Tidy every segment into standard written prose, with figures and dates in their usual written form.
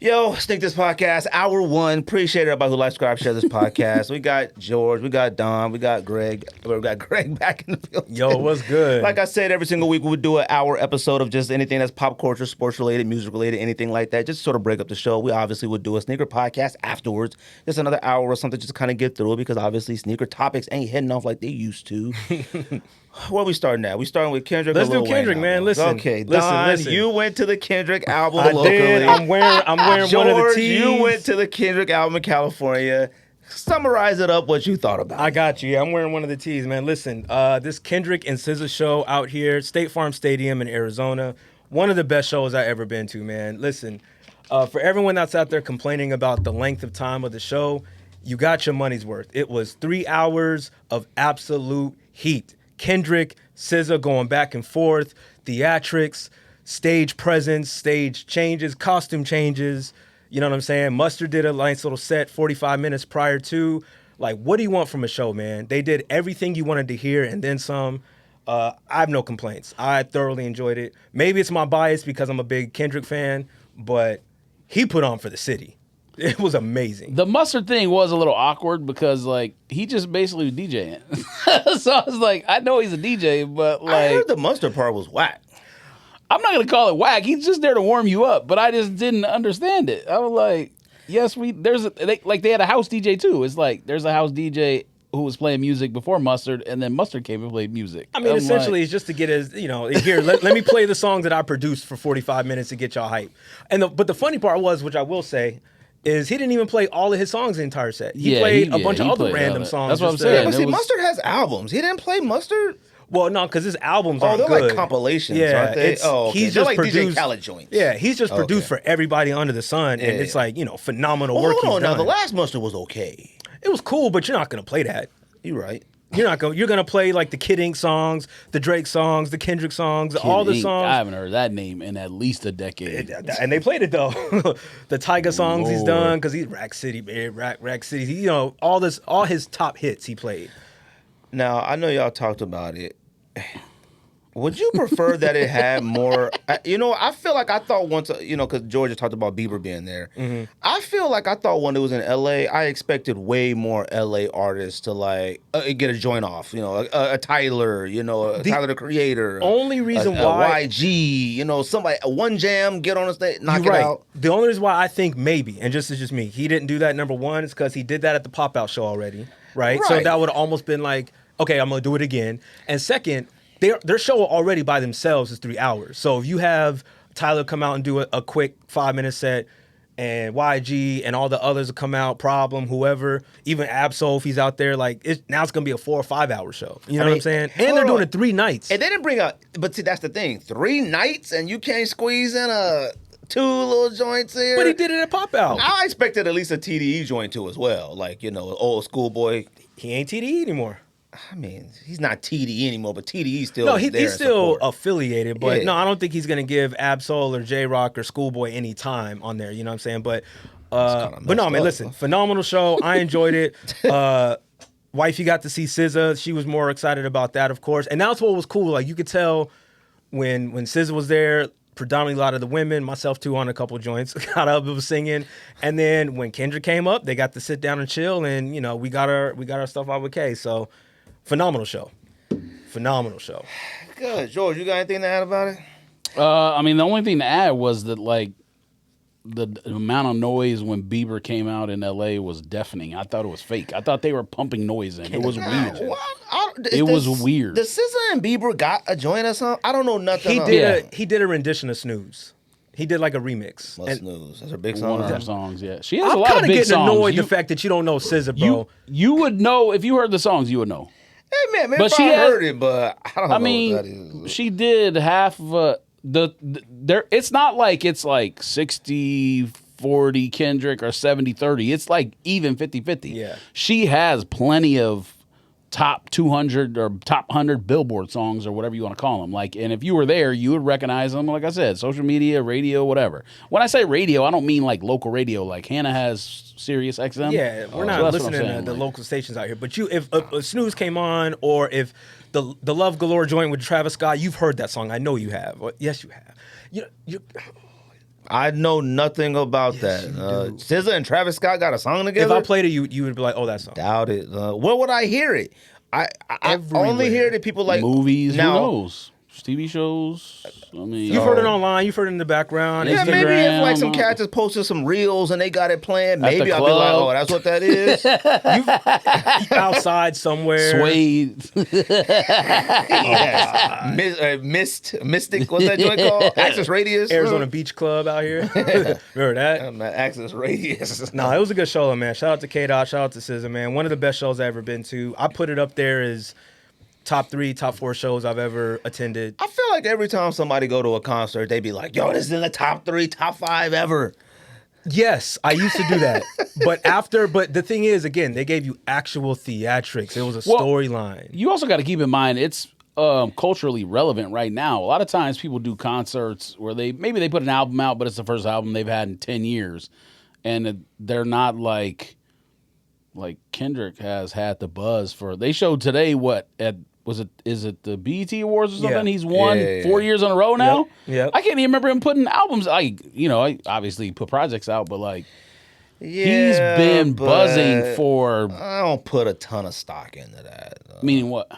Yo, Sneak This Podcast, hour one. Appreciate everybody who likes, subscribe, share this podcast. We got George, we got Don, we got Greg. We got Greg back in the field. Yo, what's good? Like I said, every single week we would do an hour episode of just anything that's pop culture, sports related, music related, anything like that. Just to sort of break up the show. We obviously would do a sneaker podcast afterwards. Just another hour or something just to kind of get through it because obviously sneaker topics ain't heading off like they used to. Where we starting at? We starting with Kendrick. Let's or Lil do Kendrick, Wayne man. album? Listen, Okay, listen. You went to the Kendrick album I locally. did. I'm wearing George, one of the tees. You went to the Kendrick album in California. Summarize it up. What you thought about? I got you. Yeah, I'm wearing one of the tees, man. Listen, this Kendrick and SZA show out here, State Farm Stadium in Arizona, one of the best shows I've ever been to, man. Listen, for everyone that's out there complaining about the length of time of the show, you got your money's worth. It was 3 hours of absolute heat. Kendrick, SZA going back and forth, theatrics, stage presence, stage changes, costume changes. You know what I'm saying? Mustard did a nice little set 45 minutes prior to. Like, what do you want from a show, man? They did everything you wanted to hear and then some. I have no complaints. I thoroughly enjoyed it. Maybe it's my bias because I'm a big Kendrick fan, but he put on for the city. It was amazing. The Mustard thing was a little awkward because, like, he just basically was DJing. So I was like, I know he's a DJ, but, like... I heard the Mustard part was whack. I'm not going to call it whack. He's just there to warm you up, but I just didn't understand it. I was like, yes, they had a house DJ, too. It's like, there's a house DJ who was playing music before Mustard, and then Mustard came and played music. I mean, essentially, it's just to get his, here, let me play the songs that I produced for 45 minutes to get y'all hype. But the funny part was, which I will say, is he didn't even play all of his songs the entire set. He played a bunch of other random songs. That's what I'm saying. Yeah, but see, Mustard has albums. He didn't play Mustard? Well, no, because his albums aren't they're good. like compilations, yeah, aren't they? He's they're just like produced, DJ Khaled joints. Yeah, he's just produced for everybody under the sun, and it's like, phenomenal work he's done. Now, the last Mustard was okay. It was cool, but you're not going to play that. You're right. You're going to play like the Kid Ink songs, the Drake songs, the Kendrick songs, all the songs. I haven't heard that name in at least a decade. And they played it though. The Tyga songs he's done because he's Rack City, man, Rack City. He, all his top hits he played. Now I know y'all talked about it. Would you prefer that it had more? I feel like I thought once, because Georgia talked about Bieber being there. Mm-hmm. I feel like I thought when it was in L.A., I expected way more L.A. artists to like get a joint off. A Tyler, Tyler the Creator. Only reason why YG, somebody one jam, get on the stage, knock it out. The only reason why I think maybe, and it's just me, he didn't do that. Number one is because he did that at the Pop Out show already, right? So that would have almost been like, okay, I'm gonna do it again. And second, their show already by themselves is 3 hours. So if you have Tyler come out and do a quick 5-minute set, and YG and all the others will come out, Problem, whoever, even Absol, if he's out there, now it's gonna be a 4 or 5 hour show. You know what I'm saying? And they're doing it 3 nights. And they didn't bring up, but see, that's the thing. 3 nights and you can't squeeze in 2 little joints here. But he did it at Pop Out. I expected at least a TDE joint too as well. Old schoolboy. He ain't TDE anymore. I mean, he's not TDE anymore, but TDE still no, there. He's still support. Affiliated, but no, I don't think he's gonna give Absol or J Rock or Schoolboy any time on there. You know what I'm saying? But no, man, listen, phenomenal show. I enjoyed it. Wifey got to see SZA. She was more excited about that, of course, and that's what was cool. Like you could tell when SZA was there. Predominantly a lot of the women, myself too, on a couple joints, got up and was singing. And then when Kendrick came up, they got to sit down and chill, and we got our stuff out with Kay. So. Phenomenal show. Good. George, you got anything to add about it? The only thing to add was that, the amount of noise when Bieber came out in L.A. was deafening. I thought it was fake. I thought they were pumping noise in. It was weird. It was weird. The SZA and Bieber got a joint or something? I don't know nothing. He did a rendition of Snooze. He did like a remix. Snooze. That's her big song. One of her songs, yeah. She has a lot of big songs. I'm kind of getting annoyed the fact that you don't know SZA, bro. You would know if you heard the songs. You would know. Hey man, maybe I heard it, but I don't know what that is. She did half of it's not like it's like 60-40 Kendrick or 70-30. It's like even 50-50. Yeah. She has plenty of top 200 or top 100 Billboard songs or whatever you want to call them. And if you were there, you would recognize them. Like I said, social media, radio, whatever. When I say radio, I don't mean like local radio. Like Hannah has Sirius XM. Yeah, we're not listening to the local stations out here. But if a Snooze came on, or if the Love Galore joint with Travis Scott, you've heard that song. I know you have. Yes, you have. I know nothing about that. SZA and Travis Scott got a song together. If I played it, you would be like, oh, that song. Doubt it. Where would I hear it? I only hear it if people like movies. Now, who knows? TV shows. I mean, You've heard it online. You've heard it in the background. Yeah, maybe if like some Instagram, cat just posted some reels and they got it playing, At the maybe I'll be like, club. oh, that's what that is. outside somewhere. Suede. Yes. Mystic, what's that joint called? Access Radius? Arizona Beach Club out here. Remember that? Access Radius. No, it was a good show, man. Shout out to K-Dot. Shout out to SZA, man. One of the best shows I've ever been to. I put it up there as top 3, top 4 shows I've ever attended. I feel like every time somebody go to a concert, they be like, yo, this is in the top 3, top 5 ever. Yes, I used to do that. But the thing is, again, they gave you actual theatrics. It was a storyline. You also got to keep in mind it's culturally relevant right now. A lot of times people do concerts where maybe they put an album out, but it's the first album they've had in 10 years. And they're not like Kendrick has had the buzz for. They showed today is it the BET Awards or something? Yeah. He's won 4 years in a row now. Yep. I can't even remember him putting albums. I obviously put projects out, but like he's been buzzing for. I don't put a ton of stock into that. Meaning what?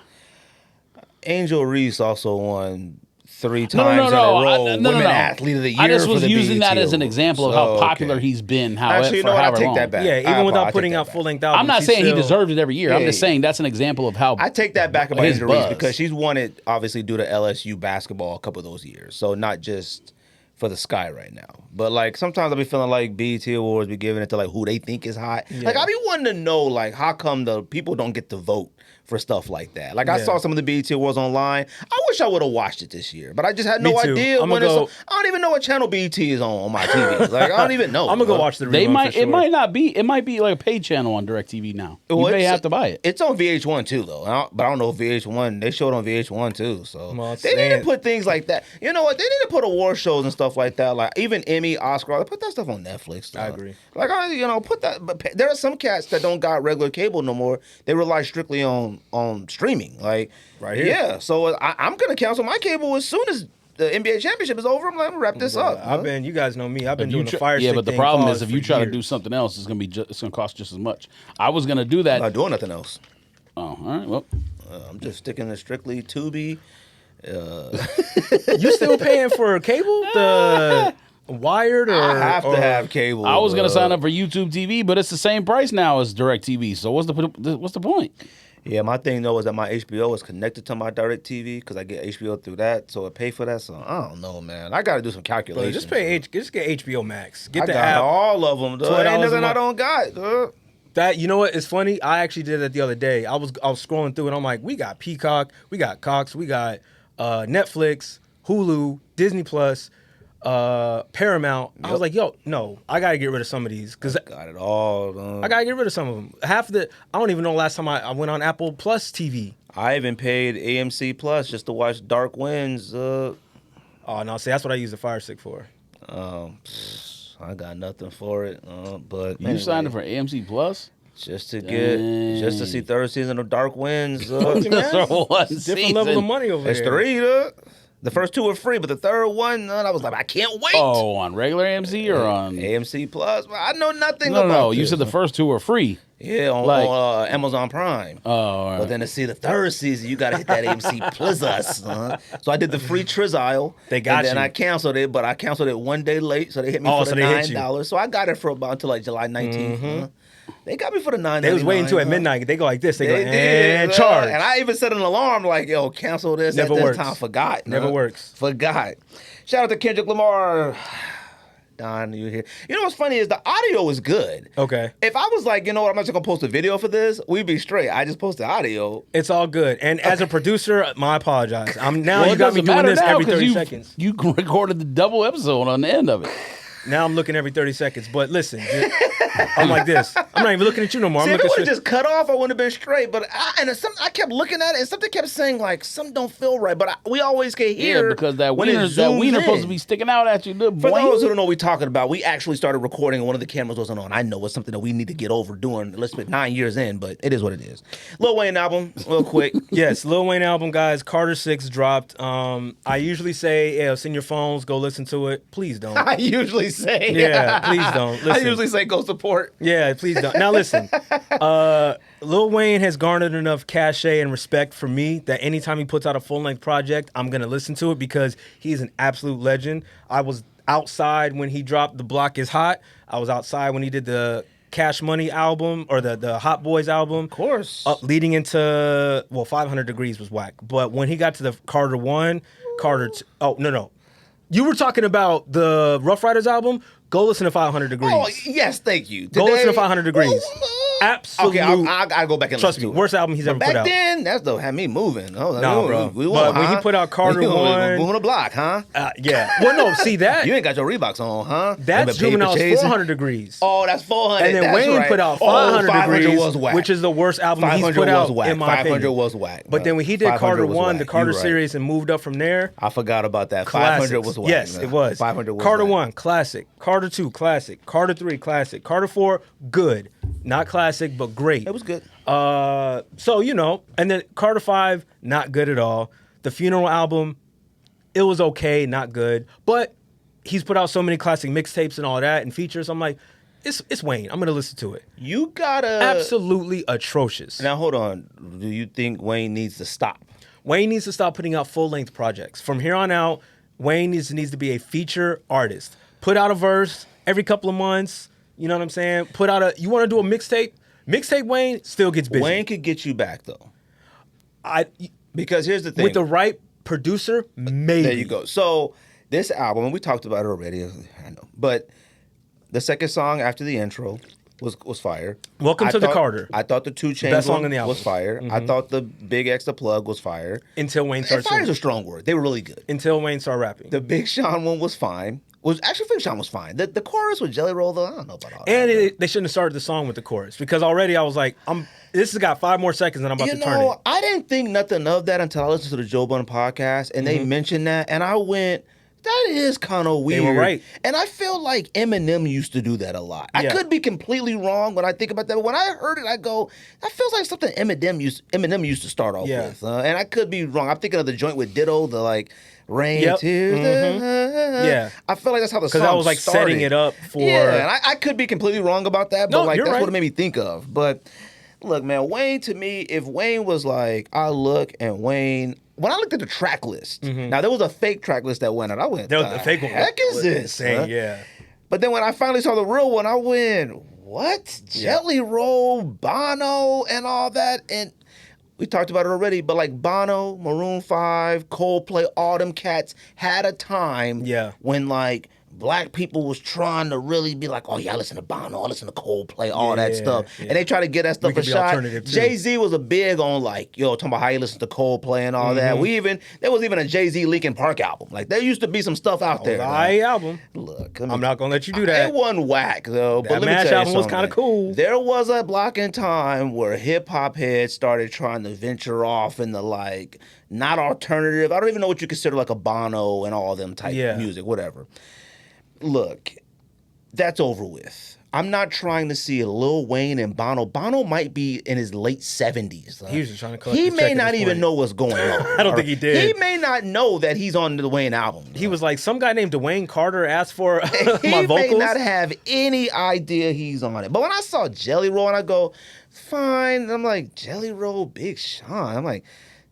Angel Reese also won 3 times No. in a row. Women Athlete of the Year. I just was for the using BET that as an Awards. example of how popular he's been. Actually, you know what? I take that back. Yeah, even without putting out full-length albums. I'm not saying he deserves it every year. I'm just Yeah. saying that's an example of how. I take that back about his Angel Reese buzz. because she's won it obviously due to LSU basketball a couple of those years. So not just for the sky right now. But like sometimes I'll be feeling like BET Awards be giving it to like who they think is hot. Yeah. Like I be wanting to know like how come the people don't get to vote for stuff like that. Like I saw some of the BET Awards online. I wish I would have watched it this year, but I just had no Me too. idea when it's on. I don't even know what channel BET is on my TV. Like I don't even know. I'm gonna go watch the rerun for sure. It might not be. It might be like a paid channel on DirecTV now. You may have to buy it. It's on VH1 too, though. But I don't know if VH1. They showed on VH1 too, so they need to put things like that. You know what? They need to put award shows and stuff like that, like even Emmy, Oscar. Put that stuff on Netflix. Though. I agree. Like put that. But there are some cats that don't got regular cable no more. They rely strictly on streaming. Like right here. Yeah. So I'm gonna cancel my cable as soon as the NBA championship is over. I'm gonna wrap this up. You guys know me. I've been doing the fire Yeah, stick but the thing problem is if you for try to years. do something else, it's gonna cost just as much. I was gonna do that. I'm not doing nothing else. Oh, all right. Well, I'm just sticking to strictly Tubi. You still paying for cable? The wired or I have to have cable. I was gonna sign up for YouTube TV, but it's the same price now as DirecTV. So what's the point? Yeah, my thing though is that my HBO is connected to my DirecTV because I get HBO through that, so I pay for that. So I don't know, man. I got to do some calculations. Just get HBO Max. Get I the got app. all of them. Dude. Ain't $12 a nothing I month. don't got. Dude. That you know what? It's funny. I actually did that the other day. I was scrolling through and I'm like, we got Peacock, we got Cox, we got Netflix, Hulu, Disney Plus, Paramount. Yep. I was like, yo, no, I gotta get rid of some of these because got it all. I gotta get rid of some of them. I don't even know last time I went on Apple Plus TV. I even paid AMC Plus just to watch Dark Winds. Oh no, see that's what I use the Fire Stick for. I got nothing for it. But you signed up for AMC Plus just to see third season of Dark Winds. Different level of money over it's there. It's 3. The first 2 were free, but the third one, I was like, I can't wait. Oh, on regular AMC or on AMC Plus? I know nothing about No, you said the first 2 were free. Yeah, on Amazon Prime. Oh, all right. But then to see the third season, you got to hit that AMC Plus. So I did the free trial. They got and then you. I canceled it, but I canceled it one day late, so they hit me for the $9. So I got it for about until like July 19th. Mm-hmm. They got me for the $9. They was waiting until at midnight. They go like this. They go did, and charge. And I even set an alarm like, yo, cancel this Never at this works. time. Forgot. Never works. Forgot. Shout out to Kendrick Lamar. Don, you here? You know what's funny is the audio is good. Okay. If I was like, you know what, I'm not just gonna post a video for this, we'd be straight. I just posted audio. It's all good. And as a producer, I apologize. You got me it doing doesn't this matter every now 30 'cause seconds. You recorded the double episode on the end of it. Now I'm looking every 30 seconds. But listen, I'm like this. I'm not even looking at you no more. See, I'm if it looking would have just cut off, I wouldn't have been straight. But I kept looking at it, and something kept saying like something don't feel right. But we always can hear because that when it wiener zooms supposed to in. be sticking out at you. For those who don't know what we're talking about, we actually started recording and one of the cameras wasn't on. I know it's something that we need to get over doing. Let's put 9 years in, but it is what it is. Lil Wayne album, real quick. Yes, Lil Wayne album, guys. Carter 6 dropped. I usually say, yeah, send your phones, go listen to it. Please don't. I usually say. Yeah, please don't. Listen. I usually say go support. Yeah, please don't. Now listen, Lil Wayne has garnered enough cachet and respect for me that anytime he puts out a full-length project, I'm going to listen to it because he's an absolute legend. I was outside when he dropped The Block Is Hot. I was outside when he did the Cash Money album or the Hot Boys album. Of course. Leading into, 500 Degrees was whack. But when he got to the Carter 1, Carter 2, no. You were talking about the Rough Riders album? Go listen to 500 Degrees. Oh, yes, thank you. Go listen to 500 Degrees. Absolutely. Okay, I'll go back and Trust listen me, to it. worst album he's ever put out. Back then, that's the had me moving. Oh, Nah, bro. We But when he put out Carter 1... moving the block, huh? Yeah. Well, no, see that? You ain't got your Reeboks on, huh? That's Juvenile's 400 Degrees. Oh, that's 400. And then that's Wayne right. put out 500 Degrees, was whack. which is the worst album he's put out, in my 500 opinion. was whack. But then when he did 500 Carter was 1, the whack. Carter You right. series, and moved up from there... I forgot about that. Classics. 500 was whack. Yes, man. it was. 500 was Carter whack. 1, classic. Carter 2, classic. Carter 3, classic. Carter 4, good. Not classic, but great. It was good. So, and then Carter 5, not good at all. The Funeral album, it was okay, not good. But he's put out so many classic mixtapes and all that and features. I'm like, it's Wayne. I'm going to listen to it. You gotta... Absolutely atrocious. Now, hold on. Do you think Wayne needs to stop? Wayne needs to stop putting out full-length projects. From here on out, Wayne needs to be a feature artist. Put out a verse every couple of months. You know what I'm saying? You want to do a mixtape? Mixtape Wayne still gets busy. Wayne could get you back, though. Because here's the thing. With the right producer, maybe. There you go. So this album, and we talked about it already, I know. But the second song after the intro was fire. Welcome to the Carter. I thought the 2 Chainz best song in the album. was fire. I thought the Big X the Plug was fire. Until Wayne started Fire is singing. a strong word. They were really good. Until Wayne started rapping. The Big Sean one was fine. Big Sean was fine. The chorus with Jelly Roll, though, I don't know about all that. And they shouldn't have started the song with the chorus because already I was like, this has got 5 more seconds and I'm about to turn it. I didn't think nothing of that until I listened to the Joe Budden podcast and they mentioned that, and I went, that is kind of weird. They were right. And I feel like Eminem used to do that a lot. I could be completely wrong when I think about that, but when I heard it, I go, that feels like something Eminem used to start off with. And I could be wrong. I'm thinking of the joint with Ditto, the like, rain, tears. Yeah. I feel like that's how the song Because I was like started. setting it up for... Yeah, and I could be completely wrong about that, but No, like you're that's right. what it made me think of. But look, man, Wayne, to me, if Wayne was like, I look and Wayne... When I looked at the track list, now there was a fake track list that went out. I went, The fake one. heck is this? Insane, huh? yeah. But then when I finally saw the real one, I went, what? Jelly Roll, Bono, and all that. And we talked about it already, but like Bono, Maroon 5, Coldplay, all them cats had a time when like black people was trying to really be like, oh yeah, I listen to Bono, I listen to Coldplay, all that stuff. And they try to get that stuff a shot. Jay-Z was a big on like, talking about how he listens to Coldplay and all that. There was even a Jay-Z Linkin Park album. Like there used to be some stuff out there. Album. Look, I'm not going to let you do that. It wasn't whack though. That But let me MASH tell you album was something. kind of cool. There was a block in time where hip hop heads started trying to venture off into like, not alternative. I don't even know what you consider like a Bono and all them type music, whatever. Look, that's over with. I'm not trying to see a Lil Wayne and Bono. Bono might be in his late 70s. He was just trying to collect He the may check not at this even point. know what's going on. I don't think he did. He may not know that he's on the Wayne album. He was like, some guy named Dwayne Carter asked for He my vocals. may not have any idea he's on it. But when I saw Jelly Roll, and I go, fine. And I'm like, Jelly Roll, Big Sean. I'm like,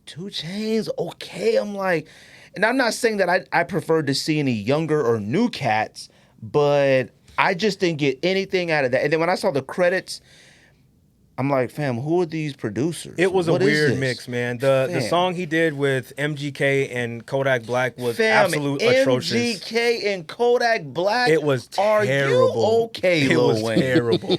2 Chainz, okay. I'm like, and I'm not saying that I prefer to see any younger or new cats, but I just didn't get anything out of that. And then when I saw the credits, I'm like, fam, who are these producers? It was What a is weird this? mix, man. The song he did with MGK and Kodak Black was absolutely atrocious. MGK and Kodak Black. It was Are terrible. you okay, Lil It was Wayne? terrible.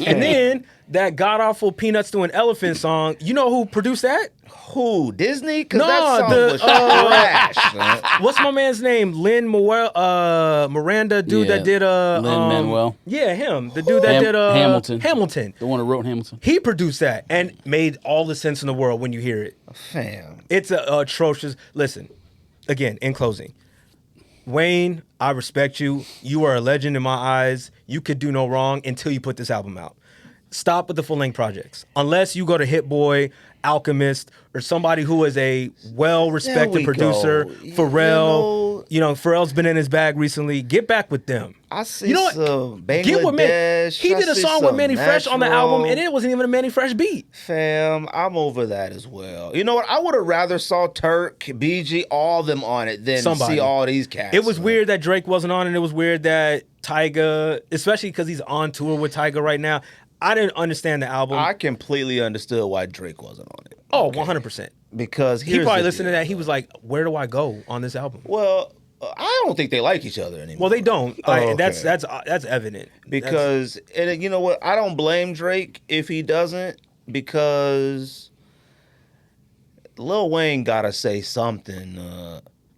And then that god awful Peanuts to an Elephant song. You know who produced that? Who? Disney? Because No, that song the, was trash. Man. What's my man's name? Miranda, dude Yeah, that did Lin-Manuel. Yeah, him. The dude that did Hamilton. Hamilton. The one who wrote Hamilton. He produced that and made all the sense in the world when you hear it. Fam. It's atrocious. Listen, again, in closing, Wayne, I respect you. You are a legend in my eyes. You could do no wrong until you put this album out. Stop with the full-length projects. Unless you go to Hit Boy, Alchemist, or somebody who is a well-respected producer. Pharrell, Pharrell's been in his bag recently. Get back with them. I see You know what? some Get with Bangladesh. He did a song with Manny Fresh on the album, and Natural. it wasn't even a Manny Fresh beat. Fam, I'm over that as well. You know what? I would have rather saw Turk, BG, all of them on it than Somebody. see all these cats. It was man. weird that Drake wasn't on it. It was weird that Tyga, especially because he's on tour with Tyga right now. I didn't understand the album. I completely understood why Drake wasn't on it. Oh, 100%. Because He probably listened to that. He was like, where do I go on this album? Well, I don't think they like each other anymore. Well, they don't. okay. That's evident. Because, and you know what? I don't blame Drake if he doesn't, because Lil Wayne got to say something.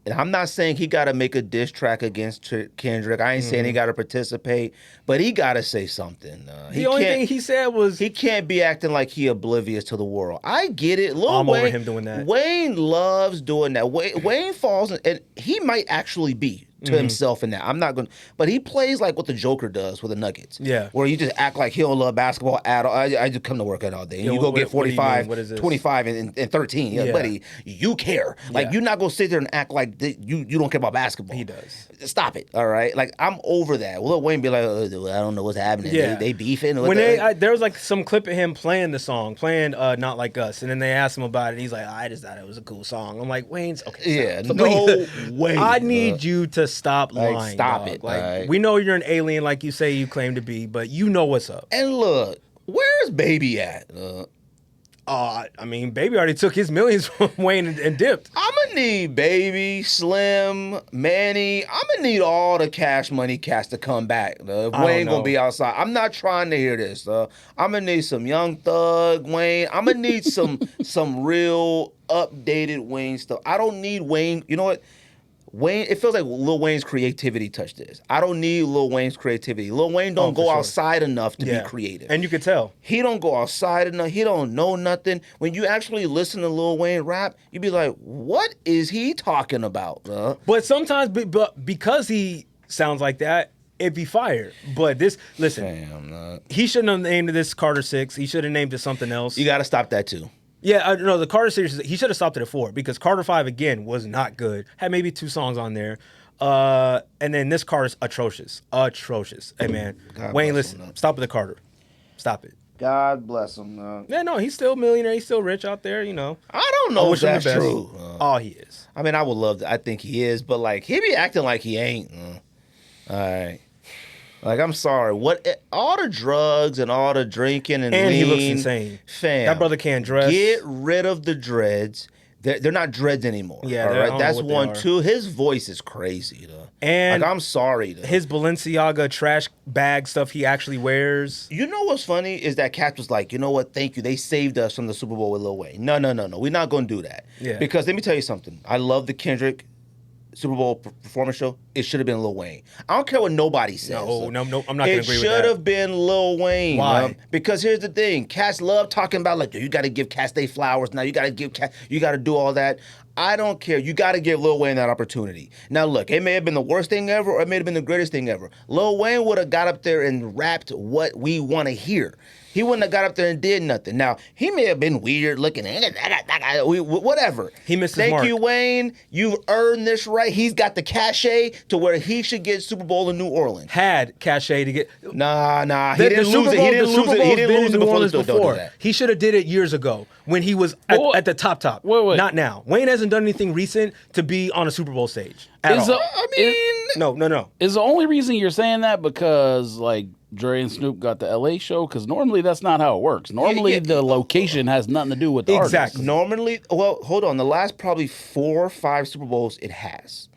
And I'm not saying he got to make a diss track against Kendrick. I ain't saying he got to participate, but he got to say something. The only thing he said was... He can't be acting like he oblivious to the world. I get it. Lil I'm Wayne, over him doing that. Wayne loves doing that. Wayne falls, and he might actually be to himself in that. I'm not going to... But he plays like what the Joker does with the Nuggets. Yeah. Where you just act like he don't love basketball at all. I just come to work out all day. And Yeah, you go what get do you mean? 45, What is this? 25, and 13. Yeah, Yeah. buddy, you care. Like, Yeah. you're not going to sit there and act like you don't care about basketball. He does. Stop it, all right? Like, I'm over that. Lil Wayne be like, I don't know what's happening. Yeah. They beefing. When there was like some clip of him playing the song, playing Not Like Us, and then they asked him about it, and he's like, I just thought it was a cool song. I'm like, Wayne's okay. Yeah, stop. no way. I need you to stop Like, lying. stop dog. it, Like, alright? we know you're an alien, like you say you claim to be, but you know what's up. And look, where's Baby at? I mean, Baby already took his millions from Wayne and dipped. I'm gonna need Baby, Slim, Manny. I'm gonna need all the Cash Money cats to come back. If I Wayne don't gonna be outside. I'm not trying to hear this. I'm gonna need some Young Thug, Wayne. I'm gonna need some real updated Wayne stuff. I don't need Wayne. You know what? Wayne, it feels like Lil Wayne's creativity touched this. I don't need Lil Wayne's creativity. Lil Wayne don't go outside enough to be creative. And you could tell. He don't go outside enough. He don't know nothing. When you actually listen to Lil Wayne rap, you be like, what is he talking about? But sometimes, because he sounds like that, it'd be fire. But listen, he shouldn't have named this Carter 6. He should have named it something else. You got to stop that too. Yeah, no, the Carter series, he should have stopped it at 4 because Carter 5, again, was not good. Had maybe 2 songs on there. And then this Carter's atrocious. Atrocious. Hey, man. God Wayne, bless listen. him, Stop with the Carter. Stop it. God bless him. Yeah, no, he's still a millionaire. He's still rich out there, you know. I don't know if wish him the that's best. true. Oh, he is. I mean, I would love to. I think he is, but like, he be acting like he ain't. All right. Like, I'm sorry. All the drugs and all the drinking and lean, he looks insane. Fam, That brother can't dress. Get rid of the dreads. They're not dreads anymore. Yeah, all I right. don't know That's what they one. are. 2. His voice is crazy, though. And like, I'm sorry, though. his Balenciaga trash bag stuff he actually wears. You know what's funny is that Cat was like, you know what? Thank you. They saved us from the Super Bowl with Lil Wayne. No. We're not going to do that. Yeah. Because let me tell you something. I love the Kendrick Super Bowl performance show. It should have been Lil Wayne. I don't care what nobody says. No, I'm not going to agree with that. It should have been Lil Wayne. Why? Because here's the thing. Cats love talking about, like, you got to give Cats they flowers. Now you got to give Cats, you got to do all that. I don't care. You got to give Lil Wayne that opportunity. Now, look, it may have been the worst thing ever or it may have been the greatest thing ever. Lil Wayne would have got up there and rapped what we want to hear. He wouldn't have got up there and did nothing. Now, he may have been weird looking, whatever. He missed his mark. Thank you, Wayne. You earned this right. He's got the cachet to where he should get Super Bowl in New Orleans. Had cachet to get. Nah. He didn't lose it. He didn't lose it. He didn't lose it before the don't do that. He should have did it years ago when he was at the top. Wait. Not now. Wayne hasn't done anything recent to be on a Super Bowl stage at all. No. Is the only reason you're saying that because, like, Dre and Snoop got the LA show? Because normally that's not how it works. Normally the location has nothing to do with the artist. Normally, well, hold on. The last probably 4 or 5 Super Bowls, it has.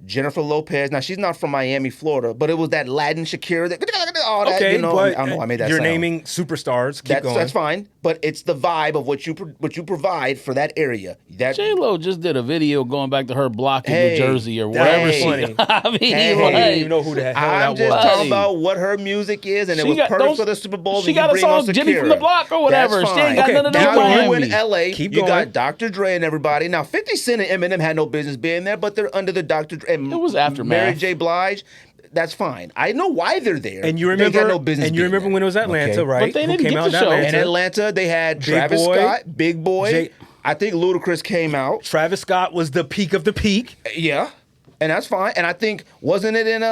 Jennifer Lopez. Now she's not from Miami, Florida, but it was that Latin Shakira. All that, Okay, you know, but I don't know why I made that you're sound. naming superstars. Keep going. That's fine, but it's the vibe of what you provide for that area. That J-Lo just did a video going back to her block in Hey, New Jersey or that whatever. was she- funny. I mean, Hey. I didn't like, even know who the hell that I'm was. just Buddy. talking about what her music is, and it She was got perfect those- for the Super Bowl. she and got you a bring song, on Jenny from Shakira. the Block or whatever. That's She ain't got fine. nothing to do with Now you Miami. in LA, Keep you going. got Dr. Dre and everybody. Now 50 Cent and Eminem had no business being there, but they're under the Dr. Dre and It was Aftermath. Mary J. Blige. That's fine. I know why they're there. And you They remember? got no business And you being remember there. when it was Atlanta, Okay. right? But they Who didn't came get out to in show. Atlanta? In Atlanta, they had Big Travis Boy, Scott, Big Boy. Jay- I think Ludacris came out. Travis Scott was the peak of the peak. Yeah. And that's fine. And I think wasn't it in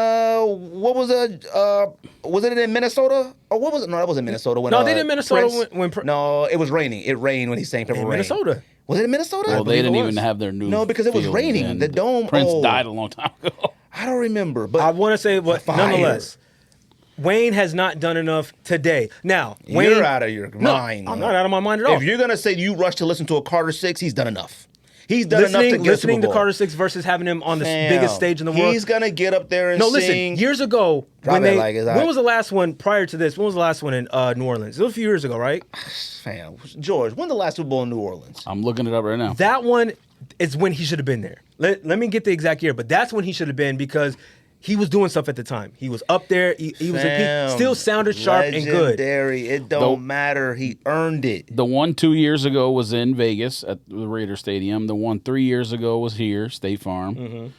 was it in Minnesota? Or what was it? No, that wasn't Minnesota. When, No, they did Minnesota Prince- when no, it was raining. It rained when he sang Purple In Rain. Minnesota. Was it in Minnesota? Well, they believe it didn't was. even have their new. No, because it was field raining. then. The dome- Prince oh. died a long time ago. I don't remember, but I want to say, but Fire. nonetheless, Wayne has not done enough today. Now, Wayne, you're out of your mind. I'm not out of my mind at all. If you're gonna say you rush to listen to a Carter 6, he's done enough. He's done enough to get a listening Super to Bowl. Carter 6 versus having him on the Fam, biggest stage in the world. He's gonna get up there and No, sing. listen. Years ago, Drop when it they like it's when hot. was the last one prior to this? When was the last one in New Orleans? It was a few years ago, right? Fam, George, when the last Super Bowl in New Orleans? I'm looking it up right now. That one is when he should have been there. Let me get the exact year, but that's when he should have been because he was doing stuff at the time. He was up there. He was in Fam, peak. Still sounded sharp and good. Legendary. It don't matter. He earned it. The one 2 years ago was in Vegas at the Raider Stadium. The one 3 years ago was here, State Farm.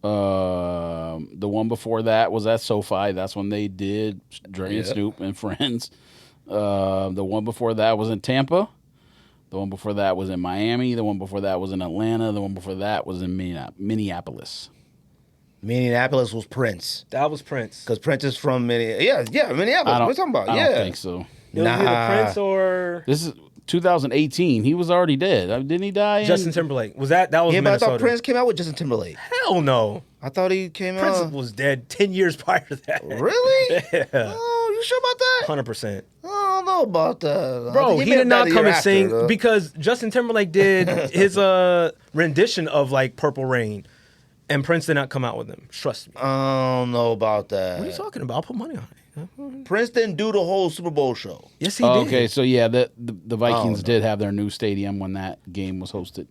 The one before that was at SoFi. That's when they did Dre and Snoop and Friends. The one before that was in Tampa. The one before that was in Miami. The one before that was in Atlanta. The one before that was in Minneapolis. Minneapolis was Prince. That was Prince. Because Prince is from Minneapolis. Yeah, Minneapolis. What are you talking about? I yeah. don't think so. It was either Prince or This is 2018. He was already dead. Didn't he die? Justin Timberlake. Was that was Yeah, but I Minnesota? thought Prince came out with Justin Timberlake. Hell no. I thought he came Prince out. was dead 10 years prior to that. Really? Yeah. Oh, you sure about that? 100%. I don't know about that. I Bro, think he made did it not that come year and sing after, though. because Justin Timberlake did his rendition of like Purple Rain, and Prince did not come out with him. Trust me. I don't know about that. What are you talking about? I'll put money on it. Prince didn't do the whole Super Bowl show. Yes, he did. Okay, so yeah, the Vikings no. did have their new stadium when that game was hosted.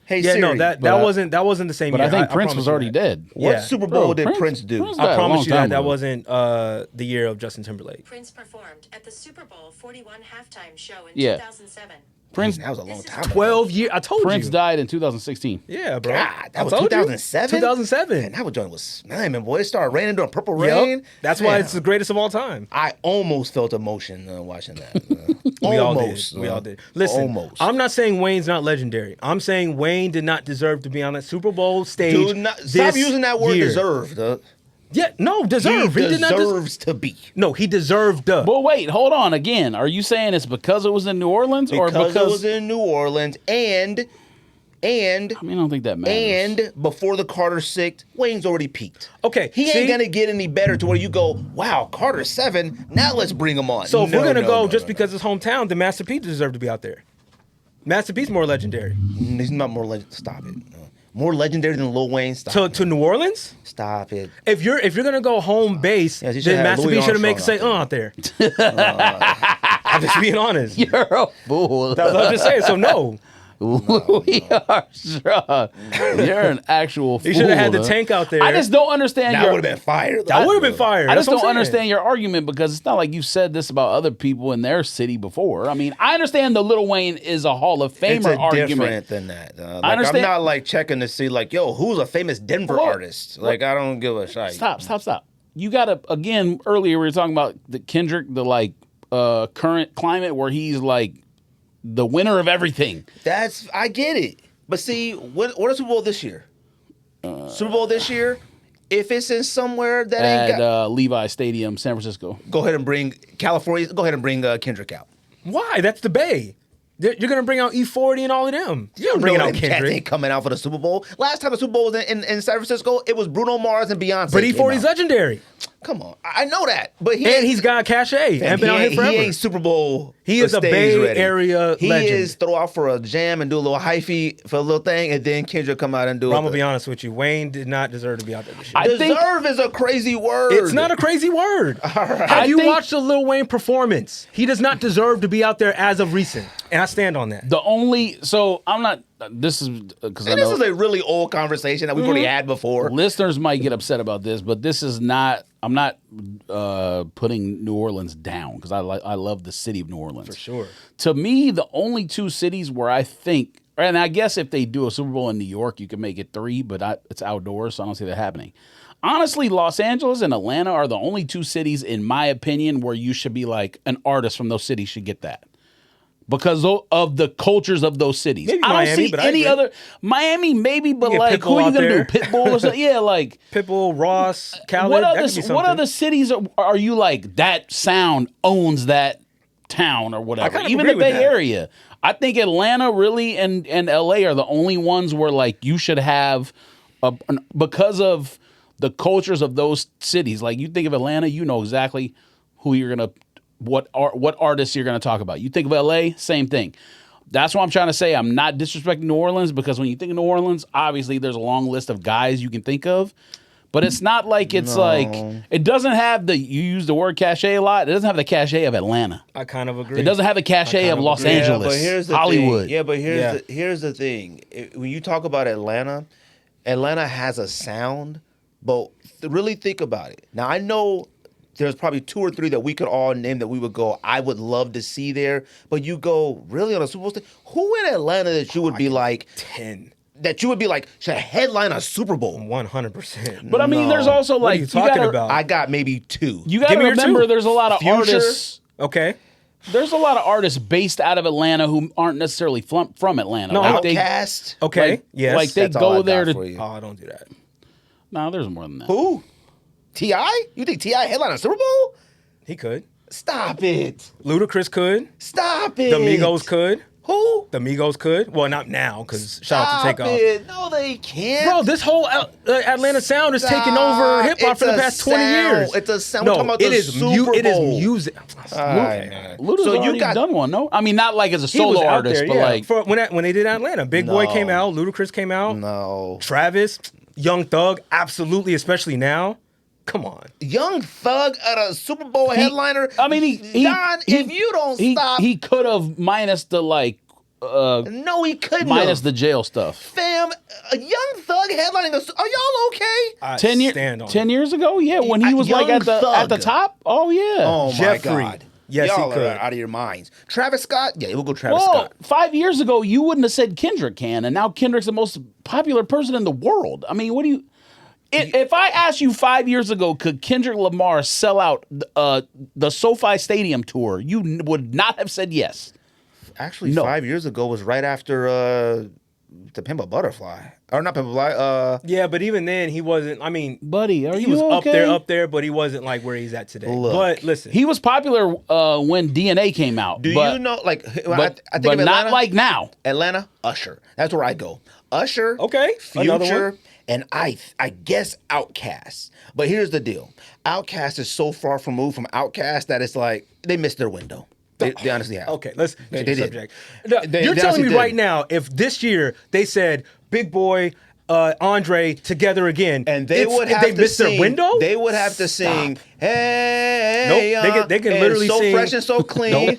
Hey, Yeah, Siri, no, that wasn't the same But year. I think Prince promise was you already that. dead. what Yeah. Super Bowl Bro, did Prince- Prince do? Prince died I a promise long you that time that ago. wasn't the year of Justin Timberlake. Prince performed at the Super Bowl 41 halftime show in Yeah. 2007. Prince That was a long time ago. 12 years. I told Prince you. died in 2016. Yeah, bro. God, that I was told you. 2007? 2007. Man, that was joint was slamming, boy. It started raining during Purple Yep. Rain. That's why Man, it's the greatest of all time. I almost felt emotion watching that. We almost. all did. We all did. Listen, Almost. I'm not saying Wayne's not legendary. I'm saying Wayne did not deserve to be on that Super Bowl stage. Dude, stop this using that word year. deserved. Yeah, no, deserve. He did not deserves to be. No, he deserved. But wait, hold on. Again, are you saying it's because it was in New Orleans or Because because it was in New Orleans and I mean, I don't think that matters. and before the Carter 6, Wayne's already peaked. Okay, He see? ain't gonna get any better to where you go, wow, Carter 7, now let's bring him on. So if we're gonna No, go no, just no, because it's hometown, then Master P deserved to be out there. Master P's more legendary. no. He's not more stop it. More legendary than Lil Wayne. Stop To New Orleans? Stop it. If you're gonna go home base, Yes, you should then have Master Louis P should have made say Armstrong out there. I'm just being honest. You're a fool. That's what I'm just saying. So no. We are strong. You're an actual fool. He should have had the though. tank out there. I just don't understand That your. would have been fire. That would have been fire. I That's just what don't I'm saying. understand your argument because it's not like you've said this about other people in their city before. I mean, I understand the Lil Wayne is a Hall of Famer It's a argument. different than that. Like, I understand. I'm not like checking to see like, yo, who's a famous Denver Look, artist? Like, I don't give a shit. Stop. You got to, again, earlier we were talking about the Kendrick, the like current climate where he's like the winner of everything. I get it. But see, what is Super Bowl this year? Super Bowl this year, if it's in somewhere that ain't At got, Levi Stadium, San Francisco. go ahead and bring California. Go ahead and bring Kendrick out. Why? That's the Bay. You're gonna bring out E40 and all of them. You're You bringing know out them cats Kendrick. ain't coming out for the Super Bowl. Last time the Super Bowl was in San Francisco, it was Bruno Mars and Beyonce. But came E40's out. legendary, Come on, I know that, but and he's got cachet. And been out here forever. He ain't Super Bowl. He is a stage Bay ready. Area He legend. is throw out for a jam and do a little hyphy for a little thing, and then Kendrick come out and do I'm it. gonna be honest with you. Wayne did not deserve to be out there this year. I think Deserve is a crazy word. It's not a crazy word. Have you watched the Lil Wayne performance? He does not deserve to be out there as of recent, and I stand on that. the only so I'm not. This is because I And this know is a really old conversation that we've already had before. listeners might get upset about this, but this is not. I'm not putting New Orleans down because I love the city of New Orleans. For sure. To me, the only two cities where I think, and I guess if they do a Super Bowl in New York, you can make it 3, but it's outdoors, so I don't see that happening. Honestly, Los Angeles and Atlanta are the only two cities, in my opinion, where you should be like an artist from those cities should get that. Because of the cultures of those cities. Maybe I don't Miami, see but I any agree. other. Miami, maybe, but get like, Pitbull who are you out going to do? there. Pitbull or something? Yeah, like. Pitbull, Ross, Khaled. What that other, could be something. what other cities are you like, that sound owns that town or whatever? kind of Even agree the with Bay that. Area. I think Atlanta really and LA are the only ones where like you should have, because of the cultures of those cities. Like you think of Atlanta, you know exactly who you're going to, what artists you're going to talk about. You think of LA, same thing. That's what I'm trying to say. I'm not disrespecting New Orleans because when you think of New Orleans, obviously there's a long list of guys you can think of. But it's not like it's like, it doesn't have you use the word cachet a lot. It doesn't have the cachet of Atlanta. I kind of agree. It doesn't have the cachet of Los Angeles, but here's the Hollywood. Thing. Yeah, but Yeah. here's the thing. When you talk about Atlanta has a sound, but really think about it. Now I know there's probably 2 or 3 that we could all name that we would go, I would love to see there. But you go, really on a Super Bowl stage? Who in Atlanta that you would be like 10. That you would be like should headline a Super Bowl? 100%. But I mean, No. there's also What like are you talking gotta, about? I got maybe 2. You got to Give me your remember, 2. there's a lot of Future. artists. Okay. There's a lot of artists based out of Atlanta who aren't necessarily from Atlanta. No, like they, Outcast. Okay. like, yes. like they That's all I go there got to. for you. Oh, don't do that. No, there's more than that. Who? T.I.? You think T.I. headline a Super Bowl? He could. Stop it. Ludacris could. Stop it. The Migos could. Who? The Migos could. Well, not now, because shout out to Stop Takeoff. it. No, they can't. Bro, this whole Atlanta sound is taking over hip hop It's for the a past 20 sound. years. It's a sound. No, We're talking about it the is Super it is Bowl. music. Alright. Luda's So you already got- done one, no? I mean, not like as a He was solo out artist, there, but yeah. like For when they did Atlanta. Big Boy No. came out, Ludacris came out, No. Travis, Young Thug, absolutely, especially now. Come on. Young Thug at a Super Bowl headliner. I mean, Don, if you don't stop. he could have minus the like no, he couldn't. minus have. the jail stuff. Fam, a Young Thug headlining a. Are y'all okay? I 10 stand on 10 it. years ago, yeah, when he was like Young at the Thug. top. Oh yeah. Oh my Jeffrey. God. Yes, he y'all could. are out of your minds. Travis Scott. Yeah, we'll go Travis Well, Scott. 5 years ago, you wouldn't have said Kendrick can, and now Kendrick's the most popular person in the world. I mean, what do you? If I asked you 5 years ago, could Kendrick Lamar sell out the SoFi Stadium tour? You would not have said yes. Actually, No. 5 years ago was right after The Pimp a Butterfly. Or not Pimp a Butterfly. Yeah, but even then, he wasn't. I mean, Buddy, are he you was okay? up there, but he wasn't like where he's at today. Look. But listen, He was popular when DNA came out. Do but, you know, like, But, I think but of Atlanta, not like now. Atlanta, Usher. That's where I go. Usher, Okay, another Future, one. and I guess Outkast. But here's the deal. Outkast is so far removed from Outkast that it's like, they missed their window. They honestly have. okay, let's They change the did. subject. No, They you're telling honestly me right did. now, if this year they said Big Boy, Andre together again, And they would if have they to missed sing, their window. They would have to sing, hey, Nope, they can and literally so sing- fresh and so clean.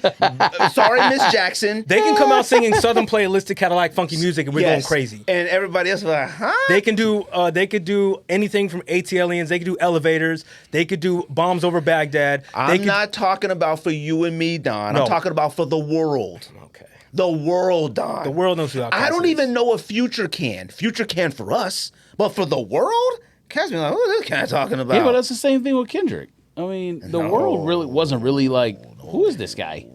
Sorry, Miss Jackson. They can come out singing Southern Playalistic Cadillac funky music, and we're going Yes. crazy. And everybody else was like, huh? They can do. They could do anything from ATLians. They could do Elevators. They could do Bombs Over Baghdad. They I'm could, not talking about for you and me, Don. No. I'm talking about for the world. Okay. The world, Don. The world knows who Outkast I don't is. even know if Future can. Future can for us, but for the world, Cass be like, who is this guy talking about? Yeah, but that's the same thing with Kendrick. I mean, the world really wasn't really like, who is this guy?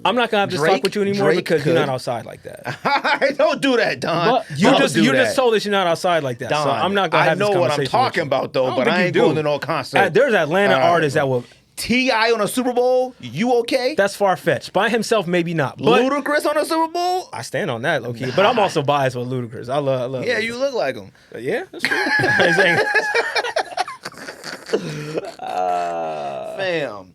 I'm not gonna have to Drake- talk with you anymore Drake because you're could. not outside like that. Don't do that, Don. But You Don't just do that. told us you're not outside like that. Don, So I'm not gonna have I know this what I'm conversation talking with you. about though, don't but think I you ain't do. going to no concert. There's Atlanta All right, artists that bro. will T.I. on a Super Bowl, you okay? That's far-fetched. By himself, maybe not. But Ludacris on a Super Bowl? I stand on that, low-key. But I'm also biased with Ludacris. I love Yeah, Ludacris. you look like him. Yeah, that's true. Fam.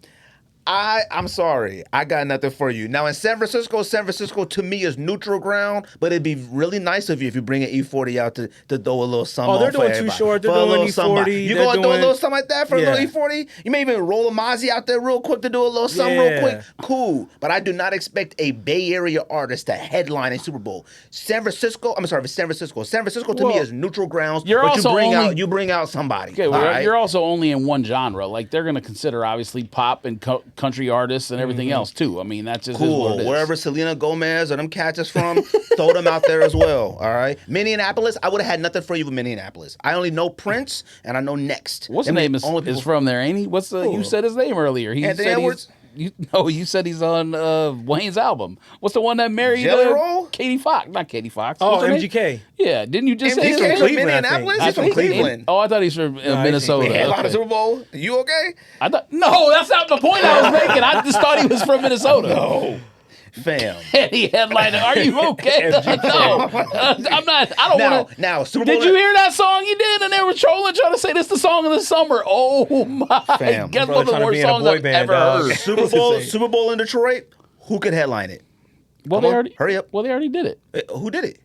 I'm sorry. I got nothing for you. Now in San Francisco to me is neutral ground, but it'd be really nice of you if you bring an E40 out to throw a little something. Oh, they're on for doing Too everybody. Short. They're For a doing little somebody. E40. You They're gonna throw a doing- little something like that for a little Yeah. E40? You may even roll a Mozzie out there real quick to do a little something real Yeah. quick. Cool. But I do not expect a Bay Area artist to headline a Super Bowl. San Francisco to me Well, is neutral grounds. you're but also you bring out somebody. Okay, all well, right? you're also only in one genre. Like they're going to consider obviously pop and country artists and everything else too. I mean, that's just is what Cool. it is. Wherever Selena Gomez or them cats is from, throw them out there as well. All right. Minneapolis, I would have had nothing for you with Minneapolis. I only know Prince and I know Next. What's Them the the name only is people- from there, ain't he? What's the? You said his name earlier. He Anthony said Edwards? you said he's on Wayne's album. What's the one that married Jelly Roll? Katie Fox? Not Katie Fox. Oh, What's her name? MGK. Yeah, didn't you just say MGK his name? from Cleveland, I think. Minneapolis? I He's from think- Cleveland. Oh, I thought he's from Minnesota. he's- Headline Okay. the Super Bowl. You okay? I thought no, that's not the point I was making. I just thought he was from Minnesota. No. Fam. Eddie headliner, are you okay? No, I'm not. I don't want to. Now, Super Bowl. Did you hear that song he did? And they were trolling, trying to say this the song of the summer. Oh my! Fam. Guess Brother one of the trying to worst be in a songs boy I've band, ever dog. heard. Super Bowl in Detroit? Who could headline it? Well, Come they on, already hurry up. Well, they already did it. Who did it?